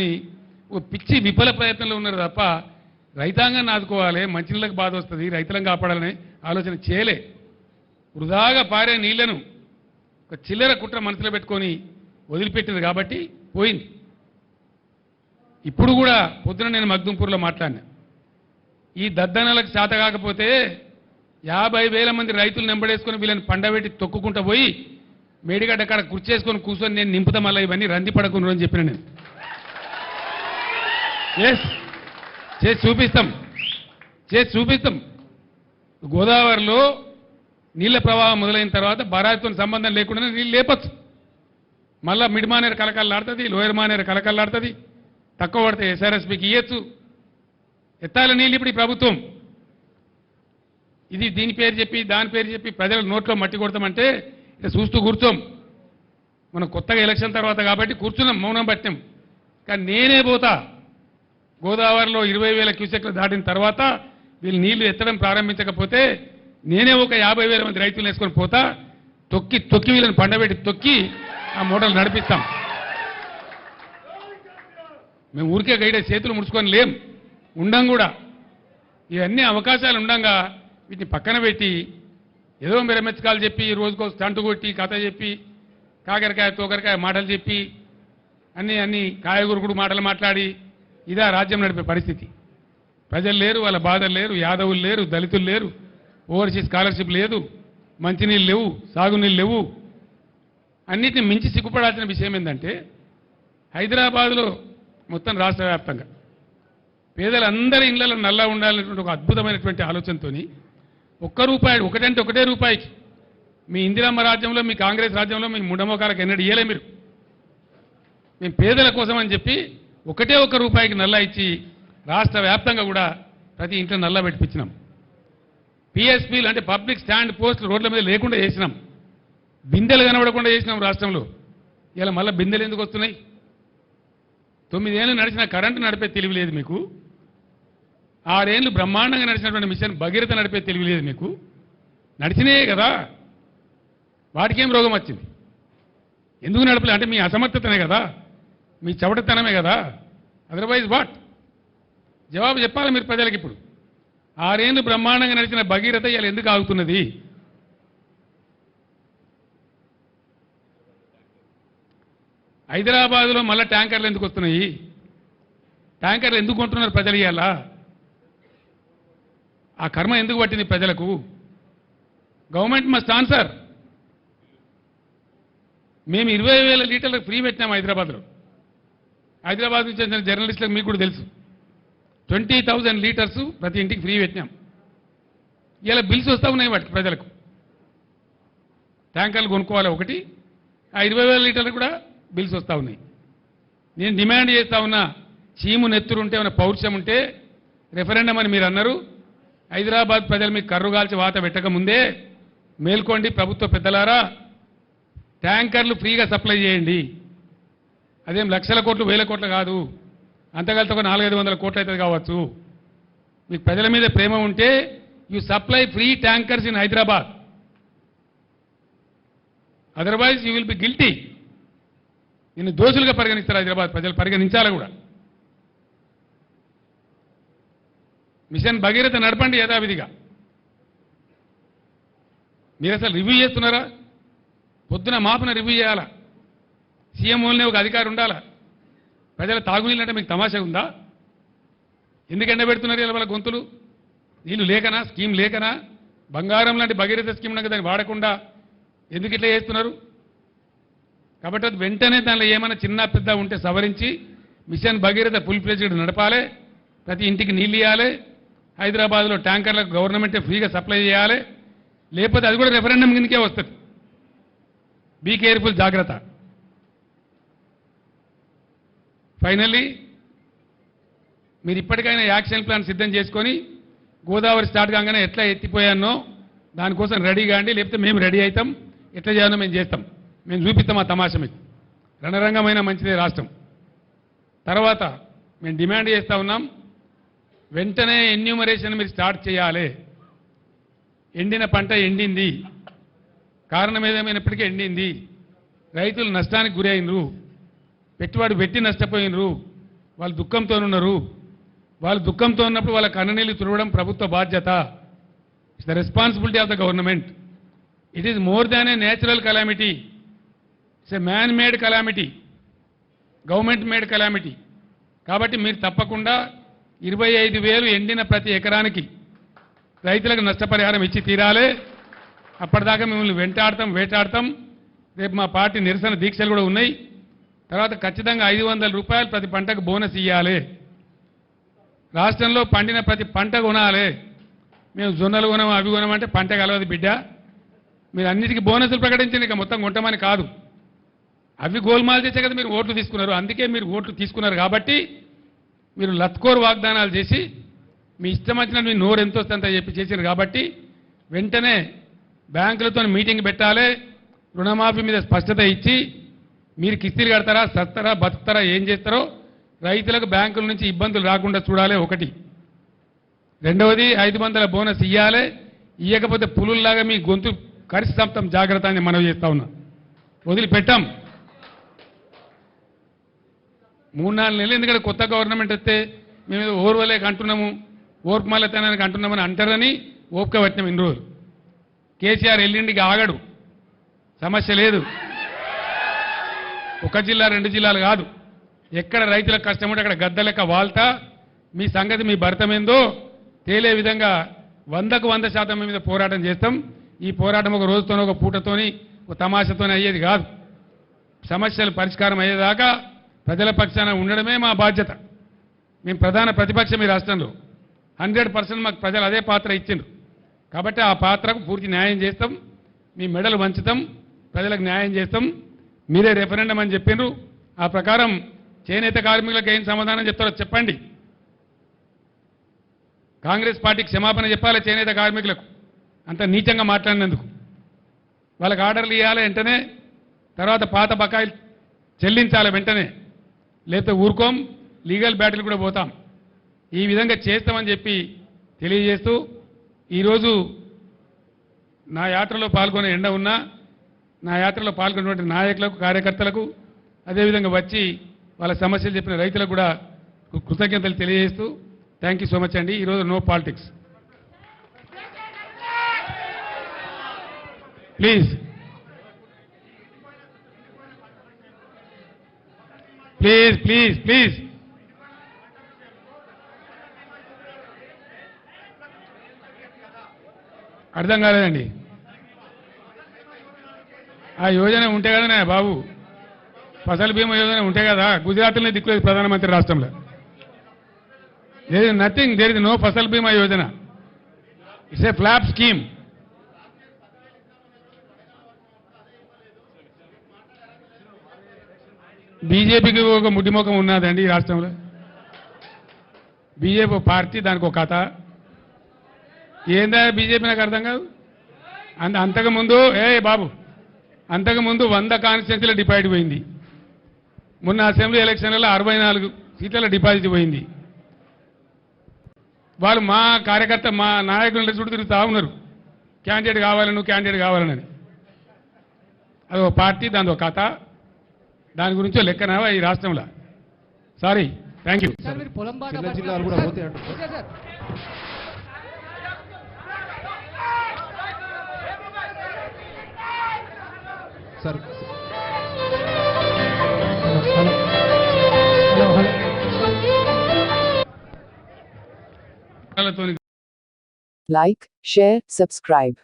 Speaker 1: ఓ పిచ్చి విఫల ప్రయత్నంలో ఉన్నారు తప్ప రైతాంగాన్ని ఆదుకోవాలి, మంచినీళ్ళకి బాధ వస్తుంది, రైతులను కాపాడాలని ఆలోచన చేయలే. వృధాగా పారే నీళ్లను ఒక చిల్లర కుట్ర మనసులో పెట్టుకొని వదిలిపెట్టింది కాబట్టి పోయింది. ఇప్పుడు కూడా పొద్దున నేను మగ్దుంపూర్లో మాట్లాడినా. ఈ దద్దనలకు చేత కాకపోతే 50,000 మంది రైతులు నెంబడేసుకొని వీళ్ళని పండబెట్టి తొక్కుకుంటూ పోయి మేడిగడ్డ కాడ కుర్చేసుకొని కూర్చొని నేను నింపుతా మళ్ళీ ఇవన్నీ రంది పడకుండా అని చెప్పిన నేను. చేసి చూపిస్తాం. గోదావరిలో నీళ్ల ప్రవాహం మొదలైన తర్వాత బరాయితో సంబంధం లేకుండా నీళ్ళు లేపచ్చు. మళ్ళా మిడ్ మానేరు కలకల్లాడుతుంది, లోయర్ మానేరు కలకల్లాడుతుంది. తక్కువ పడితే ఎస్ఆర్ఎస్పికి ఇవ్వచ్చు. ఎత్తాల నీళ్ళు ఇప్పుడు ఈ ప్రభుత్వం ఇది దీని పేరు చెప్పి దాని పేరు చెప్పి ప్రజల నోట్లో మట్టి కొడతామంటే ఇక చూస్తూ కూర్చోం. మనం కొత్తగా ఎలక్షన్ తర్వాత కాబట్టి కూర్చున్నాం, మౌనం పట్టాం. కానీ నేనే పోతా గోదావరిలో 20,000 క్యూసెక్లు దాటిన తర్వాత వీళ్ళు నీళ్లు ఎత్తడం ప్రారంభించకపోతే నేనే ఒక 50,000 మంది రైతులు వేసుకొని పోతా. తొక్కి వీళ్ళని పండబెట్టి తొక్కి ఆ మూటలు నడిపిస్తాం. మేము ఊరికే గైడే చేతులు ముడుచుకొని లేం, ఉండం కూడా. ఇవన్నీ అవకాశాలు ఉండంగా వీటిని పక్కన పెట్టి ఏదో మెరమెచ్చకాలు చెప్పి రోజుకో స్టంటు కొట్టి కథ చెప్పి కాకరకాయ తోకరకాయ మాటలు చెప్పి అన్ని కాయగూరుకుడు మాటలు మాట్లాడి ఇదా రాజ్యం నడిపే పరిస్థితి. ప్రజలు లేరు, వాళ్ళ బాధలు లేరు, యాదవులు లేరు, దళితులు లేరు, ఓవర్సీస్ స్కాలర్షిప్ లేదు, మంచినీళ్ళు లేవు, సాగునీళ్ళు లేవు. అన్నిటిని మించి సిగ్గుపడాల్సిన విషయం ఏంటంటే హైదరాబాద్లో మొత్తం రాష్ట్ర వ్యాప్తంగా పేదలందరి ఇళ్లలో నల్లా ఉండాలనేటువంటి ఒక అద్భుతమైనటువంటి ఆలోచనతో ఒక్క రూపాయి, ఒకటంటే ఒకటే రూపాయికి మీ ఇందిరమ్మ రాజ్యంలో, మీ కాంగ్రెస్ రాజ్యంలో మీ ముండమోకాలకు ఎన్నడూ ఇయ్యలే మీరు. మేము పేదల కోసం అని చెప్పి ఒకటే ఒక్క రూపాయికి నల్లా ఇచ్చి రాష్ట్ర వ్యాప్తంగా కూడా ప్రతి ఇంట్లో నల్లా పెట్టించినాం. పిఎస్పీలు అంటే పబ్లిక్ స్టాండ్ పోస్టులు రోడ్ల మీద లేకుండా చేసినాం. బిందెలు కనబడకుండా చేసినాం రాష్ట్రంలో. ఇలా మళ్ళీ బిందెలు ఎందుకు వస్తున్నాయి? 9 ఏళ్ళు నడిచిన కరెంటు నడిపే తెలివి లేదు మీకు. 6 ఏళ్ళు బ్రహ్మాండంగా నడిచినటువంటి మిషన్ భగీరథ నడిపే తెలివి లేదు మీకు. నడిచినాయే కదా, వాటికేం రోగం వచ్చింది? ఎందుకు నడపలే అంటే మీ అసమర్థతనే కదా, మీ చవటతనమే కదా. Otherwise what? జవాబు చెప్పాలి మీరు ప్రజలకు. ఇప్పుడు 6 ఏళ్ళు బ్రహ్మాండంగా నడిచిన భగీరథ ఇలా ఎందుకు ఆగుతున్నది? హైదరాబాద్లో మళ్ళీ ట్యాంకర్లు ఎందుకు వస్తున్నాయి? ట్యాంకర్లు ఎందుకు కొంటున్నారు ప్రజలు? ఇవాళ ఆ కర్మ ఎందుకు పట్టింది ప్రజలకు? Government must answer. మేము 20,000 లీటర్లకు ఫ్రీ పెట్టినాం హైదరాబాద్లో. హైదరాబాద్ నుంచి వచ్చిన జర్నలిస్టులకు మీకు కూడా తెలుసు, 20,000 లీటర్స్ ప్రతి ఇంటికి ఫ్రీ పెట్టినాం. ఇలా బిల్స్ వస్తూ ఉన్నాయి వాటికి ప్రజలకు. ట్యాంకర్లు కొనుక్కోవాలి ఒకటి, ఆ 20,000 లీటర్లు కూడా బిల్స్ వస్తూ ఉన్నాయి. నేను డిమాండ్ చేస్తా ఉన్నా, చీము నెత్తురుంటే ఏమైనా పౌరుషం ఉంటే రెఫరెండం అని మీరు అన్నారు. హైదరాబాద్ ప్రజలు మీకు కర్రు కాల్చి వాత పెట్టక ముందే మేల్కోండి ప్రభుత్వ పెద్దలారా, ట్యాంకర్లు ఫ్రీగా సప్లై చేయండి. అదేం లక్షల కోట్లు, వేల కోట్లు కాదు, అంతకాలతో ఒక 400-500 కోట్లు అవుతుంది కావచ్చు. మీకు ప్రజల మీద ప్రేమ ఉంటే you supply free tankers in Hyderabad, otherwise you will be guilty. నిన్ను దోషులుగా పరిగణిస్తారు హైదరాబాద్ ప్రజలు, పరిగణించాలి కూడా. మిషన్ భగీరథ నడపండి యథావిధిగా. మీరు అసలు రివ్యూ చేస్తున్నారా? పొద్దున మాపున రివ్యూ చేయాలా? సీఎం ఓన్లీ ఒక అధికారి ఉండాలా? ప్రజల తాగునీళ్ళు అంటే మీకు తమాషా ఉందా? ఎందుకు ఎండబెడుతున్నారు ఇలా వాళ్ళ గొంతులు? నీళ్ళు లేకనా? స్కీమ్ లేకనా? బంగారం లాంటి భగీరథ స్కీమ్ ఉండగా దాన్ని వాడకుండా ఎందుకు ఇట్లా చేస్తున్నారు? కాబట్టి అది వెంటనే దానిలో ఏమైనా చిన్న పెద్ద ఉంటే సవరించి మిషన్ భగీరథ ఫుల్ ఫ్లెడ్జ్డ్ నడపాలి. ప్రతి ఇంటికి నీళ్ళు ఇవ్వాలి. హైదరాబాద్లో ట్యాంకర్లకు గవర్నమెంటే ఫ్రీగా సప్లై చేయాలి. లేకపోతే అది కూడా రెఫరెండం కిందకే వస్తుంది. బీ కేర్ఫుల్, జాగ్రత్త. ఫైనల్లీ మీరు ఇప్పటికైనా యాక్షన్ ప్లాన్ సిద్ధం చేసుకొని గోదావరి స్టార్ట్ కాగానే ఎట్లా ఎత్తిపోయానో దానికోసం రెడీ కాండి. లేకపోతే మేము రెడీ అవుతాం, ఎట్లా చేయాలో మేము చేస్తాం, మేము చూపిస్తాం ఆ తమాషా మీకు. రణరంగమైన మంచిదే రాష్ట్రం. తర్వాత మేము డిమాండ్ చేస్తూ ఉన్నాం, వెంటనే ఎన్యూమరేషన్ మీరు స్టార్ట్ చేయాలి. ఎండిన పంట ఎండింది, కారణం ఏదేమైనప్పటికీ ఎండింది. రైతులు నష్టానికి గురి అయినరు, పెట్టుబడి పెట్టి నష్టపోయినరు, వాళ్ళు దుఃఖంతో ఉన్నారు. వాళ్ళు దుఃఖంతో ఉన్నప్పుడు వాళ్ళ కన్ననీళ్ళు తుడవడం ప్రభుత్వ బాధ్యత. It's the responsibility of the government. It is more than A natural calamity, it's a man made calamity, government made calamity. కాబట్టి మీరు తప్పకుండా 25,000 ఎండిన ప్రతి ఎకరానికి రైతులకు నష్టపరిహారం ఇచ్చి తీరాలి. అప్పటిదాకా మిమ్మల్ని వెంటాడతాం, వేటాడతాం. రేపు మా పార్టీ నిరసన దీక్షలు కూడా ఉన్నాయి. తర్వాత ఖచ్చితంగా 500 రూపాయలు ప్రతి పంటకు బోనస్ ఇవ్వాలి. రాష్ట్రంలో పండిన ప్రతి పంట కొనాలి. మేము జొన్నలు కొనం, అవి కొనమంటే పంట కలవదు బిడ్డ. మీరు అన్నిటికీ బోనసులు ప్రకటించండి, ఇక మొత్తం కొంటామని కాదు. అవి గోల్మాల్ చేసే కదా మీరు ఓట్లు తీసుకున్నారు. అందుకే మీరు ఓట్లు తీసుకున్నారు కాబట్టి మీరు లత్కోర్ వాగ్దానాలు చేసి మీ ఇష్టం వచ్చిన మీ నోరు ఎంత వస్తే అంత చెప్పి చేశారు. కాబట్టి వెంటనే బ్యాంకులతో మీటింగ్ పెట్టాలి. రుణమాఫీ మీద స్పష్టత ఇచ్చి మీరు కిస్తీలు కడతారా, సస్తారా, బతుకుతారా, ఏం చేస్తారో రైతులకు బ్యాంకుల నుంచి ఇబ్బందులు రాకుండా చూడాలి ఒకటి. రెండవది 500 బోనస్ ఇవ్వాలి. ఇవ్వకపోతే పులుల్లాగా మీ గొంతు కరిసి చంపుతాం, జాగ్రత్త అని మనవి చేస్తా ఉన్నా. వదిలిపెట్టాం. 3-4 నెలలు ఎందుకంటే కొత్త గవర్నమెంట్ వస్తే మేము ఏదో ఓర్వలేక అంటున్నాము, ఓర్పు మల్లతనానికి అంటున్నామని అంటారని ఓపిక పట్టినాం ఇన్ని రోజులు. కేసీఆర్ ఎల్లుండికి ఆగడు, సమస్య లేదు. ఒక జిల్లా 2 జిల్లాలు కాదు, ఎక్కడ రైతులకు కష్టం ఉంటే అక్కడ గద్ద లెక్క వాల్తా మీ సంగతి మీ భర్తమేందో తేలే విధంగా 100% మీద పోరాటం చేస్తాం. ఈ పోరాటం ఒక రోజుతోనో ఒక పూటతోని ఒక తమాషతోనే అయ్యేది కాదు. సమస్యలు పరిష్కారం అయ్యేదాకా ప్రజల పక్షాన ఉండడమే మా బాధ్యత. మేము ప్రధాన ప్రతిపక్షం ఈ రాష్ట్రంలో 100% మాకు ప్రజలు అదే పాత్ర ఇచ్చిండ్రు. కాబట్టి ఆ పాత్రకు పూర్తి న్యాయం చేస్తాం. మీ మెడలు వంచుతాం, ప్రజలకు న్యాయం చేస్తాం. మీరే రెఫరెండం అని చెప్పిండ్రు. ఆ ప్రకారం చేనేత కార్మికులకు ఏం సమాధానం చెప్తారో చెప్పండి. కాంగ్రెస్ పార్టీకి క్షమాపణ చెప్పాలి చేనేత కార్మికులకు అంత నీచంగా మాట్లాడినందుకు. వాళ్ళకి ఆర్డర్లు ఇవ్వాలి వెంటనే, తర్వాత పాత బకాయిలు చెల్లించాలి వెంటనే, లేకపోతే ఊరుకోం, లీగల్ బ్యాటిల్ కూడా పోతాం. ఈ విధంగా చేస్తామని చెప్పి తెలియజేస్తూ ఈరోజు నా యాత్రలో పాల్గొనే ఎండ ఉన్నా నా యాత్రలో పాల్గొన్నటువంటి నాయకులకు కార్యకర్తలకు అదేవిధంగా వచ్చి వాళ్ళ సమస్యలు చెప్పిన రైతులకు కూడా కృతజ్ఞతలు తెలియజేస్తూ థ్యాంక్ యూ సో మచ్ అండి. ఈరోజు no politics please please please please అర్థం కాలేదండి. ఆ యోజన ఉంటే కదా బాబు, ఫసల్ బీమా యోజన ఉంటే కదా. గుజరాత్లోనే దిక్కులేదు ప్రధానమంత్రి రాష్ట్రంలో. There is nothing, there is no Fasal Bima Yojana. It's a flop scheme. బీజేపీకి ఒక ముడ్డిమోకం ఉన్నదండి ఈ రాష్ట్రంలో. బీజేపీ పార్టీ, దానికి ఒక కథ. ఏందా బీజేపీ నాకు అర్థం కాదు. అంతకుముందు బాబు అంతకుముందు 100 కాన్స్టిట్యున్సీల డిపాజిట్ పోయింది. మొన్న అసెంబ్లీ ఎలక్షన్లలో 64 సీట్ల డిపాజిట్ పోయింది. వాళ్ళు మా కార్యకర్త మా నాయకుల చుట్టూ తిరుగుతూ ఉన్నారు, క్యాండిడేట్ కావాలని, నువ్వు క్యాండిడేట్ కావాలని. అదొక పార్టీ, దాని ఒక కథ. దాని గురించో లెక్కనవా ఈ రాష్ట్రంలో. Sorry, thank you.
Speaker 2: చిన్న జిల్లాలు కూడా పోతే అంటారు. Sir
Speaker 1: hello
Speaker 4: Like, share, subscribe.